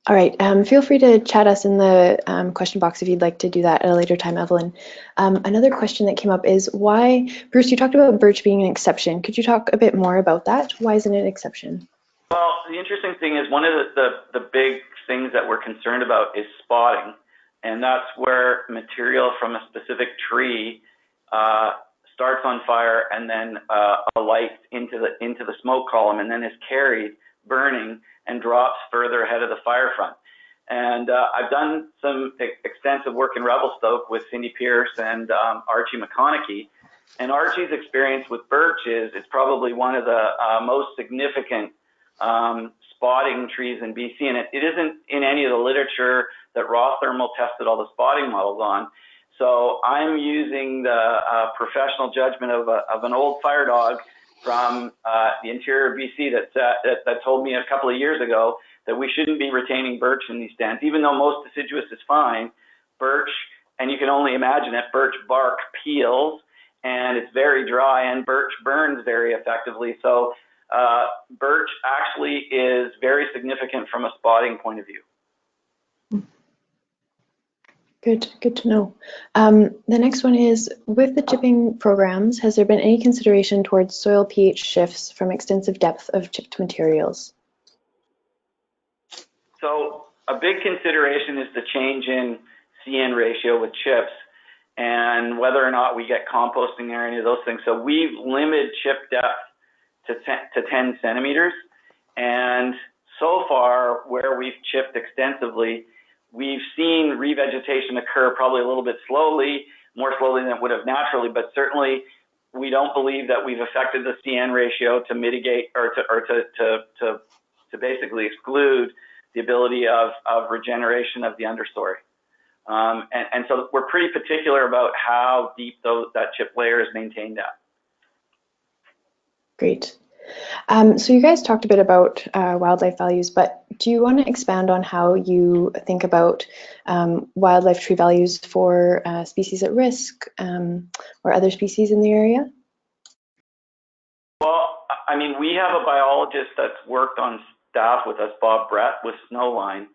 All right, feel free to chat us in the question box if you'd like to do that at a later time, Evelyn. Another question that came up is why, Bruce, you talked about birch being an exception. Could you talk a bit more about that? Why isn't it an exception? Well, the interesting thing is one of the big things that we're concerned about is spotting. And that's where material from a specific tree starts on fire and then alights into the smoke column and then is carried burning and drops further ahead of the fire front. And I've done some extensive work in Revelstoke with Cindy Pierce and Archie McConaughey. And Archie's experience with birch is it's probably one of the most significant spotting trees in BC. And it isn't in any of the literature that Raw Thermal tested all the spotting models on. So I'm using the professional judgment of an old fire dog from the interior of BC that told me a couple of years ago that we shouldn't be retaining birch in these stands, even though most deciduous is fine. Birch, and you can only imagine it, birch bark peels and it's very dry, and birch burns very effectively. So birch actually is very significant from a spotting point of view. Good to know. The next one is, with the chipping programs, has there been any consideration towards soil pH shifts from extensive depth of chipped materials? So a big consideration is the change in CN ratio with chips and whether or not we get composting or any of those things. So we've limited chip depth to 10 centimeters. And so far, where we've chipped extensively, we've seen revegetation occur probably a little bit slowly, more slowly than it would have naturally, but certainly we don't believe that we've affected the CN ratio to mitigate or to basically exclude the ability of regeneration of the understory. And so we're pretty particular about how deep that chip layer is maintained at. Great. So you guys talked a bit about wildlife values, but do you want to expand on how you think about wildlife tree values for species at risk or other species in the area? Well, I mean, we have a biologist that's worked on staff with us, Bob Brett, with Snowline,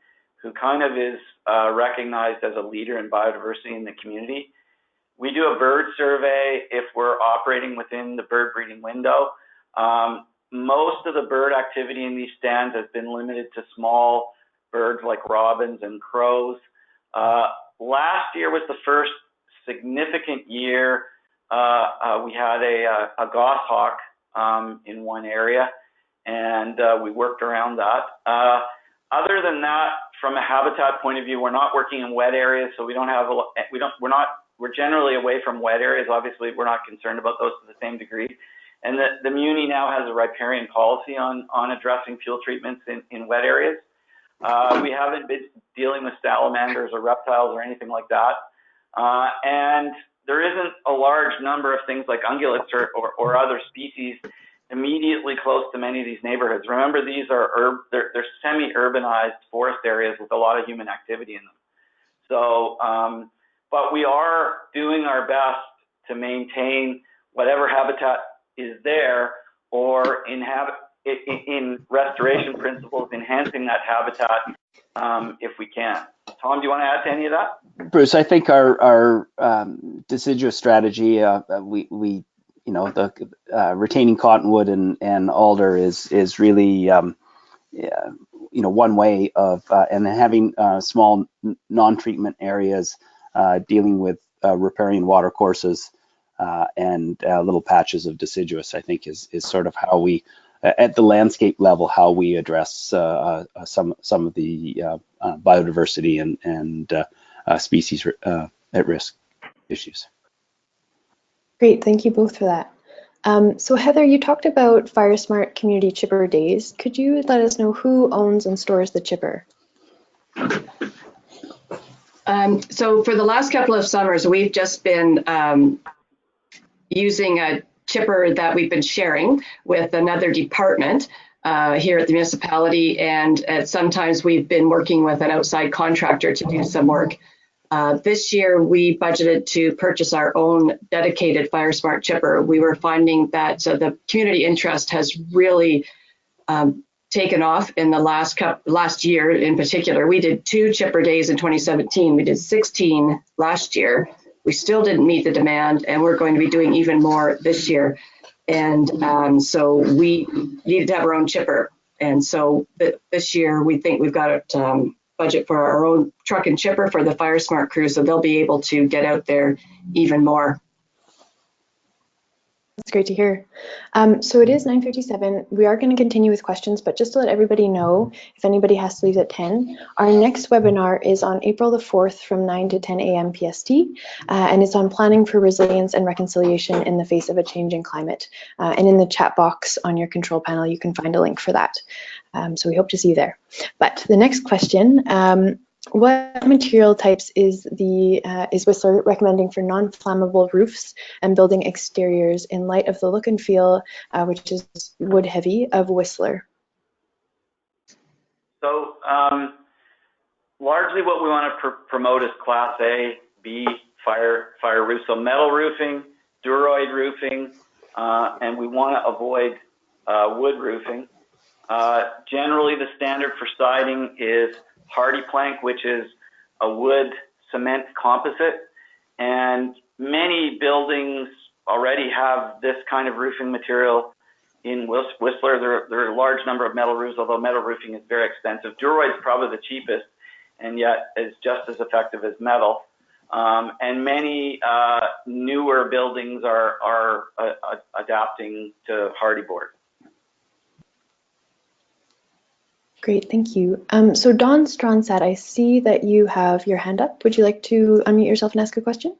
who kind of is recognized as a leader in biodiversity in the community. We do a bird survey if we're operating within the bird breeding window. Most of the bird activity in these stands has been limited to small birds like robins and crows. Last year was the first significant year. We had a goshawk in one area, and we worked around that. Other than that, from a habitat point of view, we're not working in wet areas, so we don't have we're generally away from wet areas. Obviously, we're not concerned about those to the same degree. And the Muni now has a riparian policy on addressing fuel treatments in wet areas. We haven't been dealing with salamanders or reptiles or anything like that. And there isn't a large number of things like ungulates or other species immediately close to many of these neighborhoods. Remember, these are they're semi-urbanized forest areas with a lot of human activity in them. So, but we are doing our best to maintain whatever habitat is there, or in restoration principles, enhancing that habitat if we can. Tom, do you want to add to any of that? Bruce, I think our deciduous strategy, we the retaining cottonwood and alder is really one way of and then having small non-treatment areas dealing with riparian water courses and little patches of deciduous, I think is sort of how we at the landscape level how we address some of the biodiversity and species at risk issues. Great, thank you both for that. So Heather, you talked about FireSmart Community Chipper Days. Could you let us know who owns and stores the chipper? So for the last couple of summers, we've just been using a chipper that we've been sharing with another department here at the municipality, and sometimes we've been working with an outside contractor to do some work. This year, we budgeted to purchase our own dedicated FireSmart chipper. We were finding that the community interest has really taken off in the last year in particular. We did 2 chipper days in 2017. We did 16 last year. We still didn't meet the demand, and we're going to be doing even more this year. And so we needed to have our own chipper. And so this year, we think we've got it budget for our own truck and chipper for the FireSmart crew, so they'll be able to get out there even more. That's great to hear. So it is 9:57. We are going to continue with questions, but just to let everybody know, if anybody has to leave at 10, our next webinar is on April the 4th from 9 to 10 a.m. PST, and it's on planning for resilience and reconciliation in the face of a changing climate. And in the chat box on your control panel, you can find a link for that. So we hope to see you there. But the next question, what material types is Whistler recommending for non-flammable roofs and building exteriors in light of the look and feel, which is wood heavy, of Whistler? So largely what we want to promote is Class A, B fire roofs. So metal roofing, duroid roofing, and we want to avoid wood roofing. Generally, the standard for siding is hardy plank, which is a wood cement composite, and many buildings already have this kind of roofing material in Whistler. There are a large number of metal roofs, although metal roofing is very expensive. Duroid is probably the cheapest, and yet is just as effective as metal. And many newer buildings are adapting to hardy board. Great, thank you. So Dawn Stronsat, I see that you have your hand up. Would you like to unmute yourself and ask a question?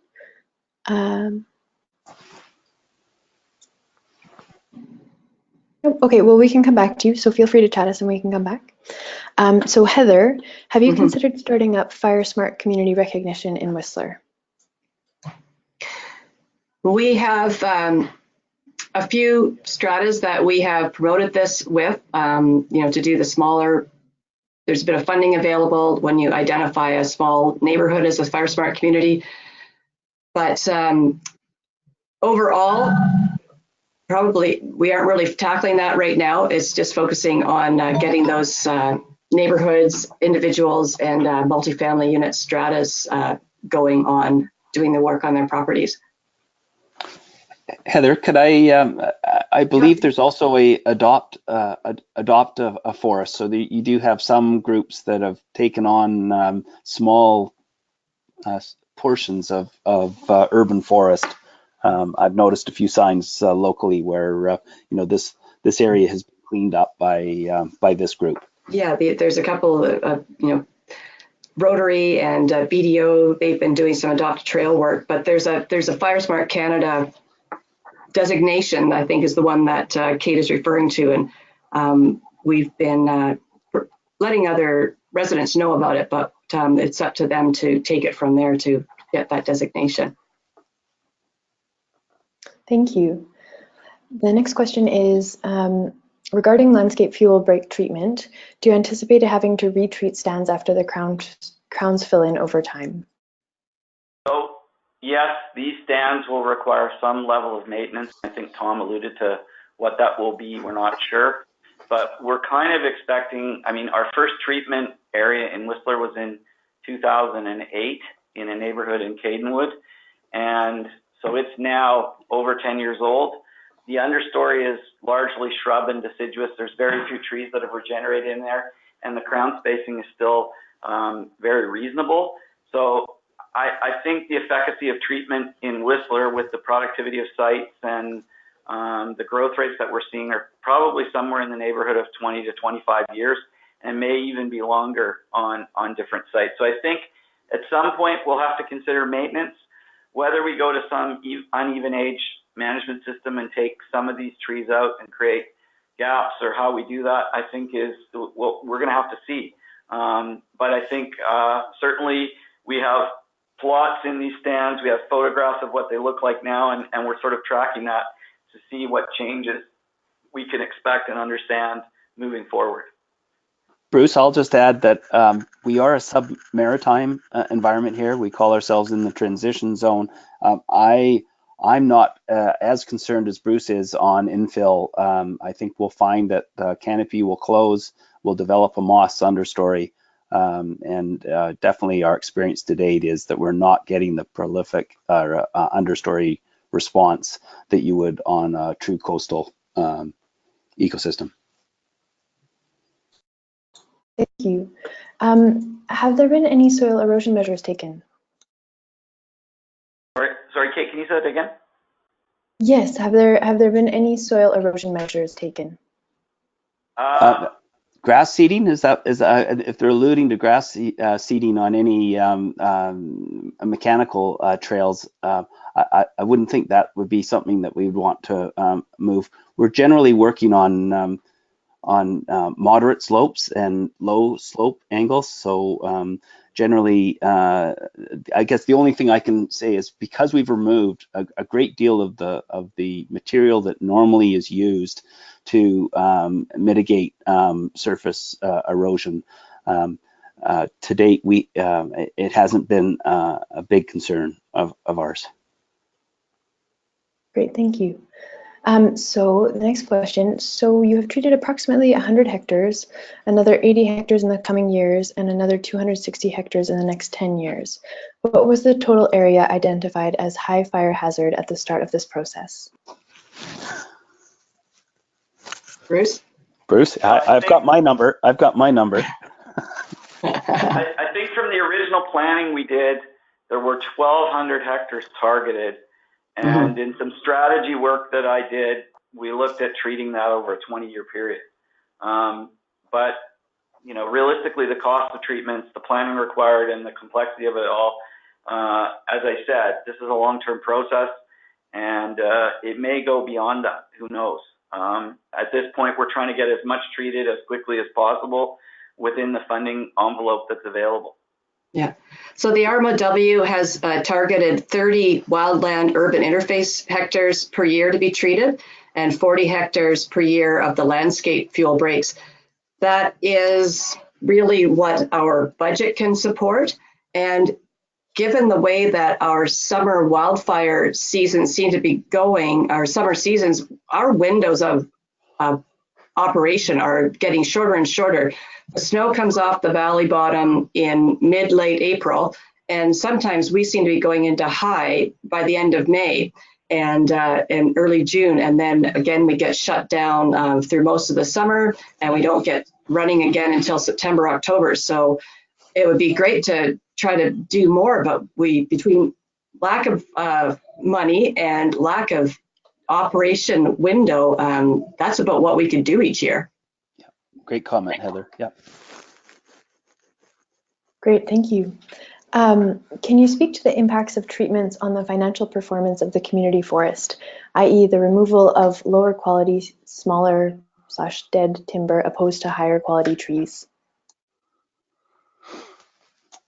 Okay, well, we can come back to you, so feel free to chat us and we can come back. So Heather, have you considered starting up FireSmart community recognition in Whistler? We have a few stratas that we have promoted this with, to do the smaller, there's a bit of funding available when you identify a small neighborhood as a FireSmart community. But overall, probably we aren't really tackling that right now. It's just focusing on getting those neighborhoods, individuals, and multifamily unit stratas going on doing the work on their properties. Heather, could I believe there's also a adopt a forest, so that you do have some groups that have taken on small portions of urban forest. I've noticed a few signs locally where this area has been cleaned up by this group. Yeah, there's a couple of Rotary and BDO. They've been doing some adopt trail work, but there's a FireSmart Canada designation, I think, is the one that Kate is referring to, and we've been letting other residents know about it, but it's up to them to take it from there to get that designation. Thank you. The next question is, regarding landscape fuel break treatment, do you anticipate having to retreat stands after the crowns fill in over time? So yes, these stands will require some level of maintenance. I think Tom alluded to what that will be. We're not sure, but we're kind of expecting, our first treatment area in Whistler was in 2008 in a neighborhood in Cadenwood. And so it's now over 10 years old. The understory is largely shrub and deciduous. There's very few trees that have regenerated in there, and the crown spacing is still very reasonable. So I think the efficacy of treatment in Whistler with the productivity of sites and the growth rates that we're seeing are probably somewhere in the neighborhood of 20 to 25 years, and may even be longer on different sites. So I think at some point we'll have to consider maintenance. Whether we go to some uneven age management system and take some of these trees out and create gaps, or how we do that, I think is what we're going to have to see. But I think certainly we have plots in these stands. We have photographs of what they look like now, and we're sort of tracking that to see what changes we can expect and understand moving forward. Bruce, I'll just add that we are a sub-maritime environment here. We call ourselves in the transition zone. I'm not as concerned as Bruce is on infill. I think we'll find that the canopy will close, we'll develop a moss understory, and definitely our experience to date is that we're not getting the prolific understory response that you would on a true coastal ecosystem. Thank you. Have there been any soil erosion measures taken? Sorry, Kate, can you say that again? Yes, have there been any soil erosion measures taken? Grass seeding, is if they're alluding to grass seeding on any mechanical trails, I wouldn't think that would be something that we would want to move. We're generally working on moderate slopes and low slope angles. So generally, I guess the only thing I can say is because we've removed a great deal of the material that normally is used to mitigate surface erosion, to date, it hasn't been a big concern of ours. Great, thank you. So the next question, so you have treated approximately 100 hectares, another 80 hectares in the coming years, and another 260 hectares in the next 10 years. What was the total area identified as high fire hazard at the start of this process? Bruce? Bruce, I've got my number. I think from the original planning we did, there were 1,200 hectares targeted. And in some strategy work that I did, we looked at treating that over a 20-year period. But, realistically, the cost of treatments, the planning required, and the complexity of it all, as I said, this is a long-term process, and it may go beyond that. Who knows? At this point, we're trying to get as much treated as quickly as possible within the funding envelope that's available. Yeah. So the RMOW has targeted 30 wildland urban interface hectares per year to be treated and 40 hectares per year of the landscape fuel breaks. That is really what our budget can support. And given the way that our summer wildfire seasons seem to be going, our summer seasons, our windows of operation are getting shorter and shorter. The snow comes off the valley bottom in mid-late April, and sometimes we seem to be going into high by the end of May and early June, and then again we get shut down through most of the summer, and we don't get running again until September, October. So it would be great to try to do more, but between lack of money and lack of operation window, that's about what we could do each year. Yeah, great comment, Heather. Yeah. Great, thank you. Can you speak to the impacts of treatments on the financial performance of the community forest, i.e. the removal of lower quality, smaller / dead timber opposed to higher quality trees?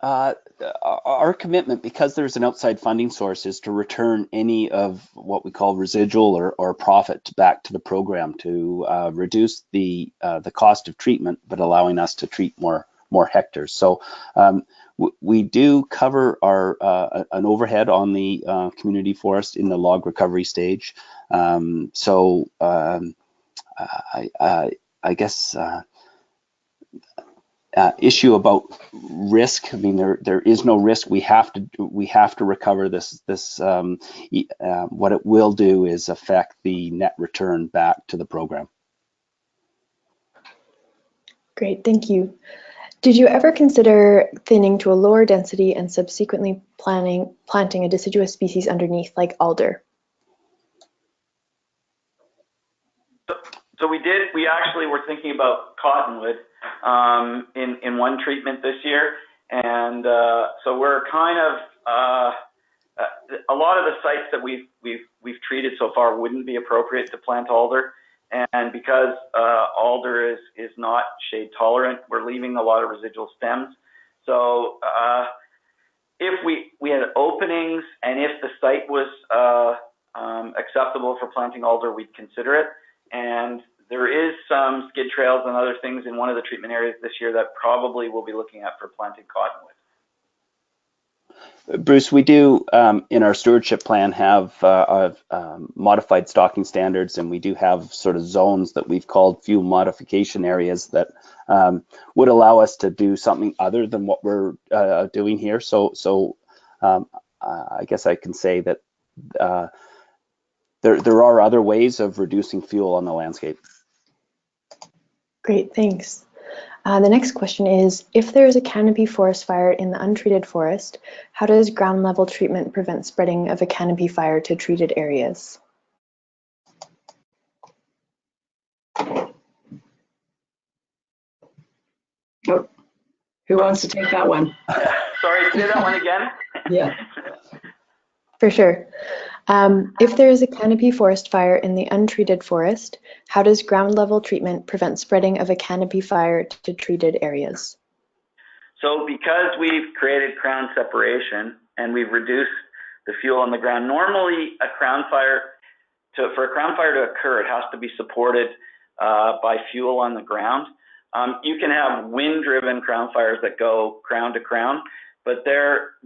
Our commitment, because there's an outside funding source, is to return any of what we call residual or profit back to the program to reduce the cost of treatment, but allowing us to treat more hectares. So we do cover our an overhead on the community forest in the log recovery stage. I guess issue about risk. I mean, there is no risk. We have to recover this. What it will do is affect the net return back to the program. Great, thank you. Did you ever consider thinning to a lower density and subsequently planting a deciduous species underneath, like alder? So we did. We actually were thinking about cottonwood in one treatment this year, and so we're kind of a lot of the sites that we've treated so far wouldn't be appropriate to plant alder, and because alder is not shade tolerant, we're leaving a lot of residual stems. So if we had openings and if the site was acceptable for planting alder, we'd consider it. And there is some skid trails and other things in one of the treatment areas this year that probably we'll be looking at for planting cottonwood. Bruce, we do in our stewardship plan have modified stocking standards, and we do have sort of zones that we've called fuel modification areas that would allow us to do something other than what we're doing here. So I guess I can say that there are other ways of reducing fuel on the landscape. Great, thanks. The next question is, if there is a canopy forest fire in the untreated forest, how does ground level treatment prevent spreading of a canopy fire to treated areas? Oh, who wants to take that one? Sorry, say that one again. Yeah. For sure. If there is a canopy forest fire in the untreated forest, how does ground level treatment prevent spreading of a canopy fire to treated areas? So because we've created crown separation and we've reduced the fuel on the ground, normally for a crown fire to occur, it has to be supported by fuel on the ground. You can have wind-driven crown fires that go crown to crown, but they're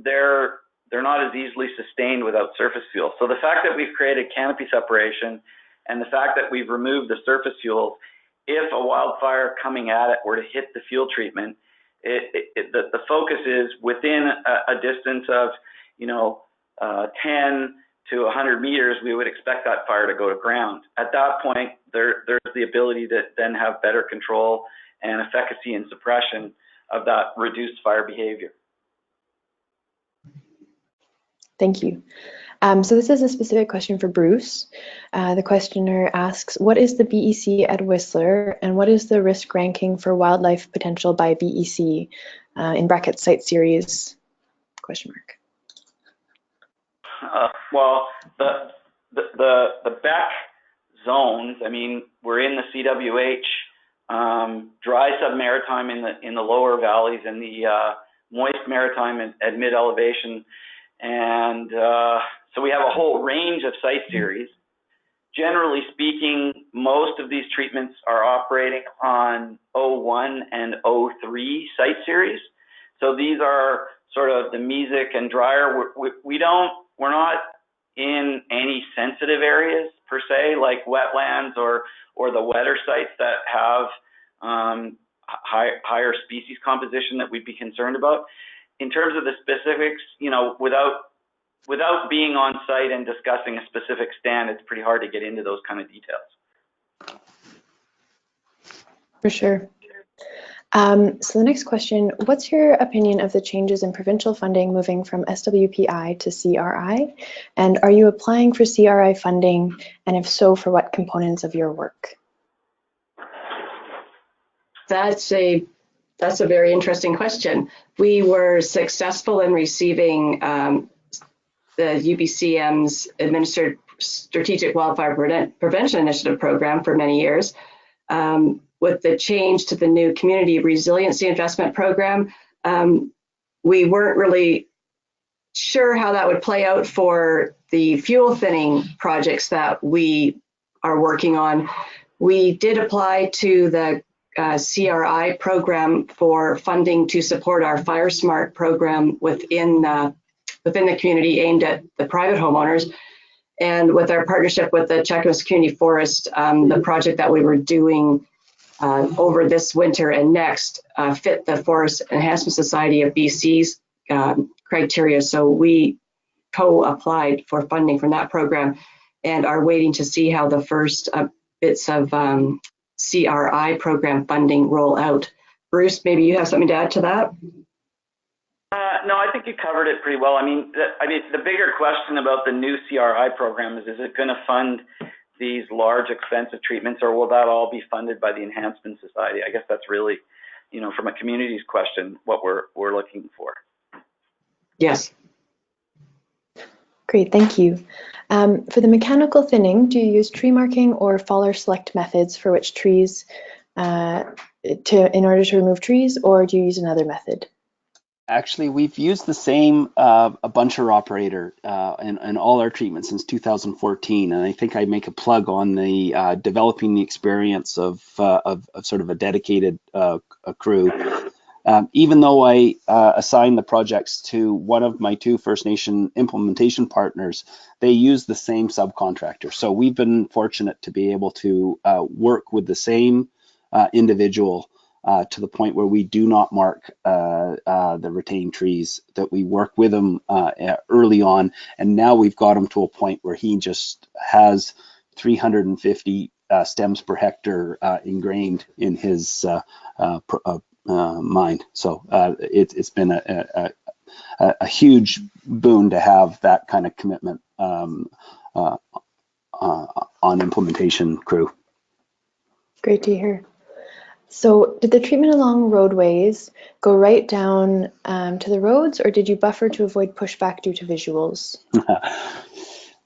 not as easily sustained without surface fuel. So the fact that we've created canopy separation and the fact that we've removed the surface fuels, if a wildfire coming at it were to hit the fuel treatment, the focus is within a distance of 10 to 100 meters, we would expect that fire to go to ground. At that point, there's the ability to then have better control and efficacy and suppression of that reduced fire behavior. Thank you. So this is a specific question for Bruce. The questioner asks, what is the BEC at Whistler and what is the risk ranking for wildlife potential by BEC, in brackets site series, question mark. Well, the BEC zones. I mean, we're in the CWH, dry submaritime in the lower valleys, and the moist maritime at mid elevation, and so we have a whole range of site series. Generally speaking, most of these treatments are operating on O1 and O3 site series. So these are sort of the mesic and drier. We're not in any sensitive areas per se, like wetlands or the wetter sites that have higher species composition that we'd be concerned about. In terms of the specifics, you know, without being on site and discussing a specific stand, it's pretty hard to get into those kind of details. For sure. So the next question, what's your opinion of the changes in provincial funding moving from SWPI to CRI? And are you applying for CRI funding? And if so, for what components of your work? That's a very interesting question. We were successful in receiving the UBCM's administered Strategic Wildfire Prevention Initiative program for many years. With the change to the new Community Resiliency Investment Program, we weren't really sure how that would play out for the fuel thinning projects that we are working on. We did apply to the CRI program for funding to support our FireSmart program within the community aimed at the private homeowners. And with our partnership with the Cheakamus Community Forest, the project that we were doing over this winter and next fit the Forest Enhancement Society of BC's criteria. So we co-applied for funding from that program and are waiting to see how the first bits of CRI program funding roll out. Bruce, maybe you have something to add to that? No, I think you covered it pretty well. I mean, the bigger question about the new CRI program is it going to fund these large, expensive treatments, or will that all be funded by the Enhancement Society? I guess that's really, you know, from a community's question, what we're looking for. Yes. Great, thank you. For the mechanical thinning, do you use tree marking or faller select methods for which trees, in order to remove trees, or do you use another method? Actually, we've used the same a buncher operator in all our treatments since 2014, and I think I make a plug on the developing the experience of sort of a dedicated crew. Even though I assigned the projects to one of my two First Nation implementation partners, they use the same subcontractor. So we've been fortunate to be able to work with the same individual to the point where we do not mark the retained trees, that we work with them early on. And now we've got him to a point where he just has 350 stems per hectare ingrained in his mind. So it's been a huge boon to have that kind of commitment on implementation crew. Great to hear. So did the treatment along roadways go right down to the roads, or did you buffer to avoid pushback due to visuals?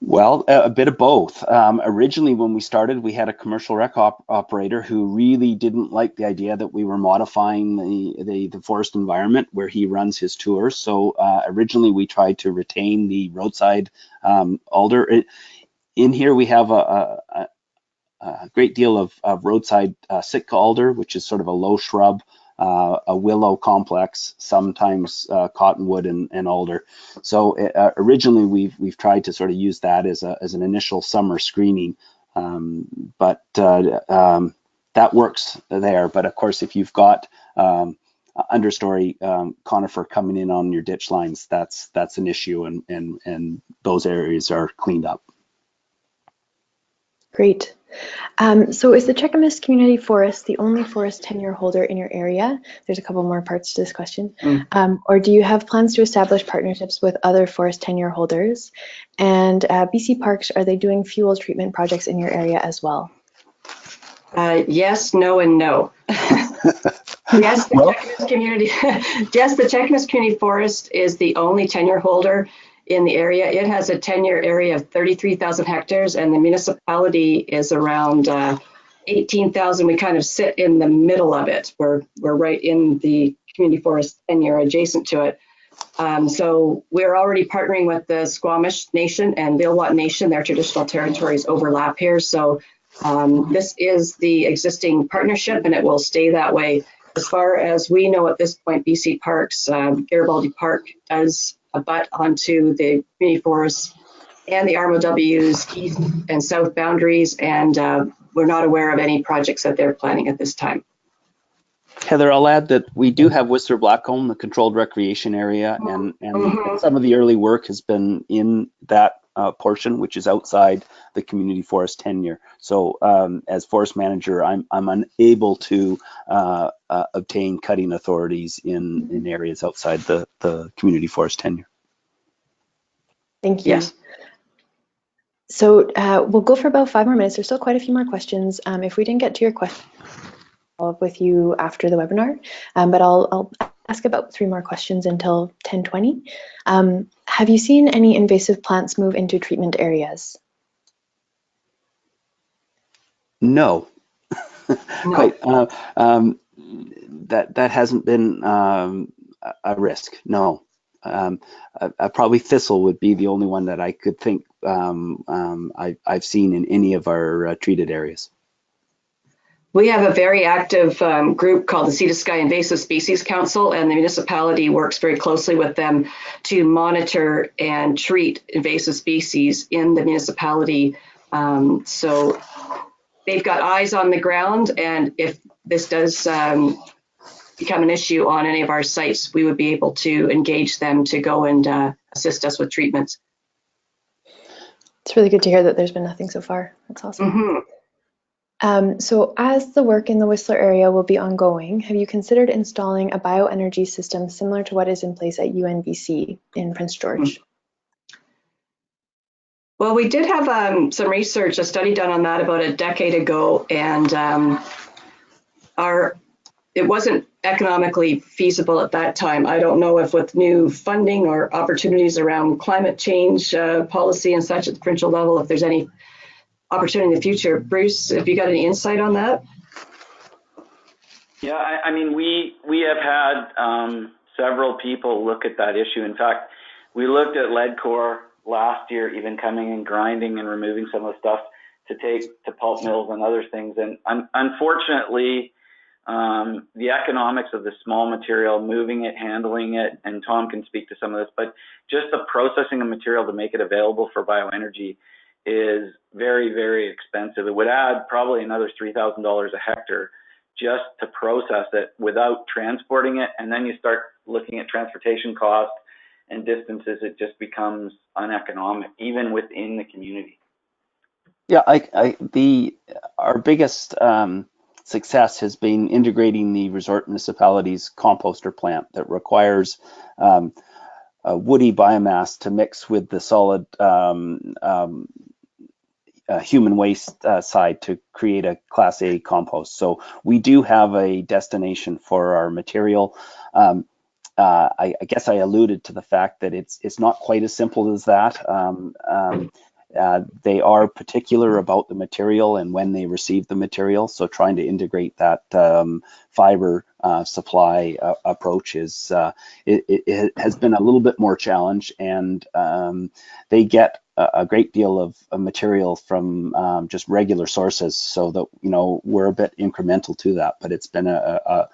Well, a bit of both. Originally, when we started, we had a commercial rec operator who really didn't like the idea that we were modifying the forest environment where he runs his tours. So originally, we tried to retain the roadside alder. In here, we have a great deal of roadside Sitka alder, which is sort of a low shrub, a willow complex, sometimes cottonwood and alder. So originally we've tried to sort of use that as an initial summer screening, but that works there. But of course, if you've got understory conifer coming in on your ditch lines, that's an issue, and those areas are cleaned up. Great. So is the Cheakamus Community Forest the only forest tenure holder in your area? There's a couple more parts to this question. Or do you have plans to establish partnerships with other forest tenure holders? And BC Parks, are they doing fuel treatment projects in your area as well? Yes, no, and no. Yes, the Cheakamus Community Forest is the only tenure holder in the area. It has a 10-year area of 33,000 hectares, and the municipality is around 18,000. We kind of sit in the middle of it. We're right in the community forest 10-year adjacent to it. So we're already partnering with the Squamish Nation and Vilwat Nation. Their traditional territories overlap here. So this is the existing partnership, and it will stay that way. As far as we know at this point, BC Parks, Garibaldi Park does abut onto the community forests and the RMOW's east and south boundaries, and we're not aware of any projects that they're planning at this time. Heather, I'll add that we do have Whistler Blackcomb, the controlled recreation area, and some of the early work has been in that portion, which is outside the community forest tenure. So as forest manager, I'm unable to obtain cutting authorities in areas outside the community forest tenure. Thank you. Yes. So we'll go for about 5 more minutes. There's still quite a few more questions. If we didn't get to your question, I'll follow up with you after the webinar, but I'll ask about 3 more questions until 10:20. Have you seen any invasive plants move into treatment areas? No. No. Quite. That hasn't been a risk. No. Probably thistle would be the only one that I could think I've seen in any of our treated areas. We have a very active group called the Sea to Sky Invasive Species Council, and the municipality works very closely with them to monitor and treat invasive species in the municipality. So they've got eyes on the ground, and if this does become an issue on any of our sites, we would be able to engage them to go and assist us with treatments. It's really good to hear that there's been nothing so far. That's awesome. Mm-hmm. So as the work in the Whistler area will be ongoing, have you considered installing a bioenergy system similar to what is in place at UNBC in Prince George? Well, we did have some research, a study done on that about a decade ago, and it wasn't economically feasible at that time. I don't know if with new funding or opportunities around climate change policy and such at the provincial level, if there's any opportunity in the future. Bruce, have you got any insight on that? Yeah, I mean, we have had several people look at that issue. In fact, we looked at lead core last year, even coming and grinding and removing some of the stuff to take to pulp mills and other things. And unfortunately, the economics of the small material, moving it, handling it, and Tom can speak to some of this, but just the processing of material to make it available for bioenergy is very, very expensive. It would add probably another $3,000 a hectare just to process it without transporting it. And then you start looking at transportation costs and distances, it just becomes uneconomic, even within the community. Yeah, our biggest success has been integrating the Resort Municipality's composter plant that requires a woody biomass to mix with the solid human waste side to create a Class A compost. So we do have a destination for our material. I guess I alluded to the fact that it's not quite as simple as that. They are particular about the material and when they receive the material. So trying to integrate that fiber supply approach is it has been a little bit more challenge, and they get a great deal of material from just regular sources, so that we're a bit incremental to that. But it's been a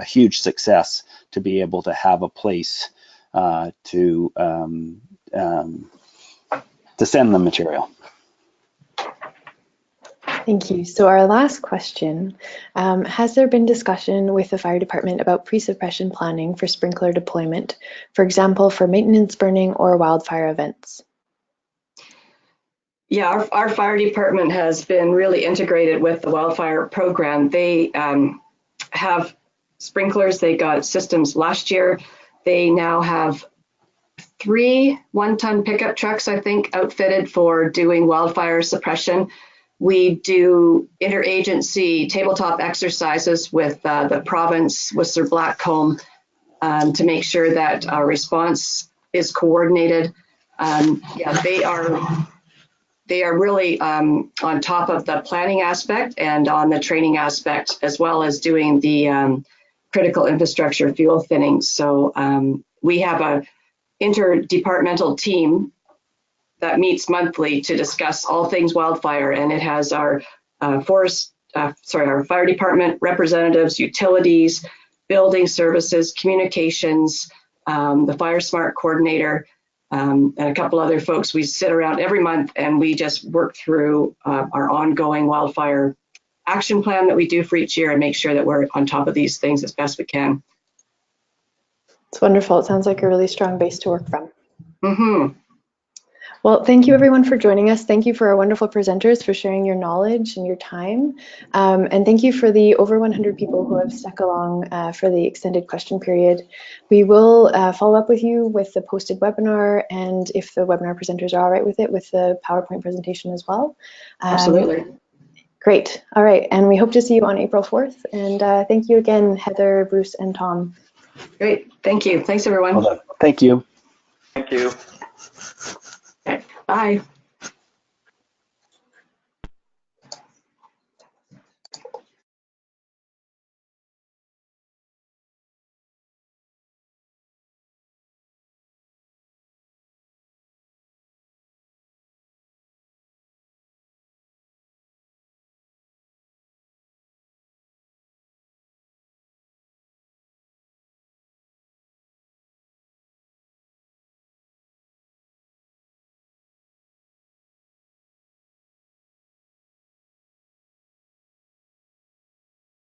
huge success to be able to have a place to send the material. Thank you. So our last question, has there been discussion with the fire department about pre-suppression planning for sprinkler deployment, for example, for maintenance burning or wildfire events? Yeah, our fire department has been really integrated with the wildfire program. They have sprinklers. They got systems last year. They now have 3 one-ton pickup trucks, I think, outfitted for doing wildfire suppression. We do interagency tabletop exercises with the province, Whistler Blackcomb, to make sure that our response is coordinated. Yeah, they are really on top of the planning aspect and on the training aspect, as well as doing the critical infrastructure fuel thinning. So we have a interdepartmental team that meets monthly to discuss all things wildfire, and it has our our fire department representatives, utilities, building services, communications, the FireSmart coordinator, and a couple other folks. We sit around every month and we just work through our ongoing wildfire action plan that we do for each year and make sure that we're on top of these things as best we can. It's wonderful. It sounds like a really strong base to work from. Mm-hmm. Well, thank you everyone for joining us. Thank you for our wonderful presenters for sharing your knowledge and your time. And thank you for the over 100 people who have stuck along for the extended question period. We will follow up with you with the posted webinar, and if the webinar presenters are all right with it, with the PowerPoint presentation as well. Absolutely. Great. All right. And we hope to see you on April 4th. And thank you again, Heather, Bruce, and Tom. Great. Thank you. Thanks, everyone. Well done. Thank you. Thank you. Okay. Bye.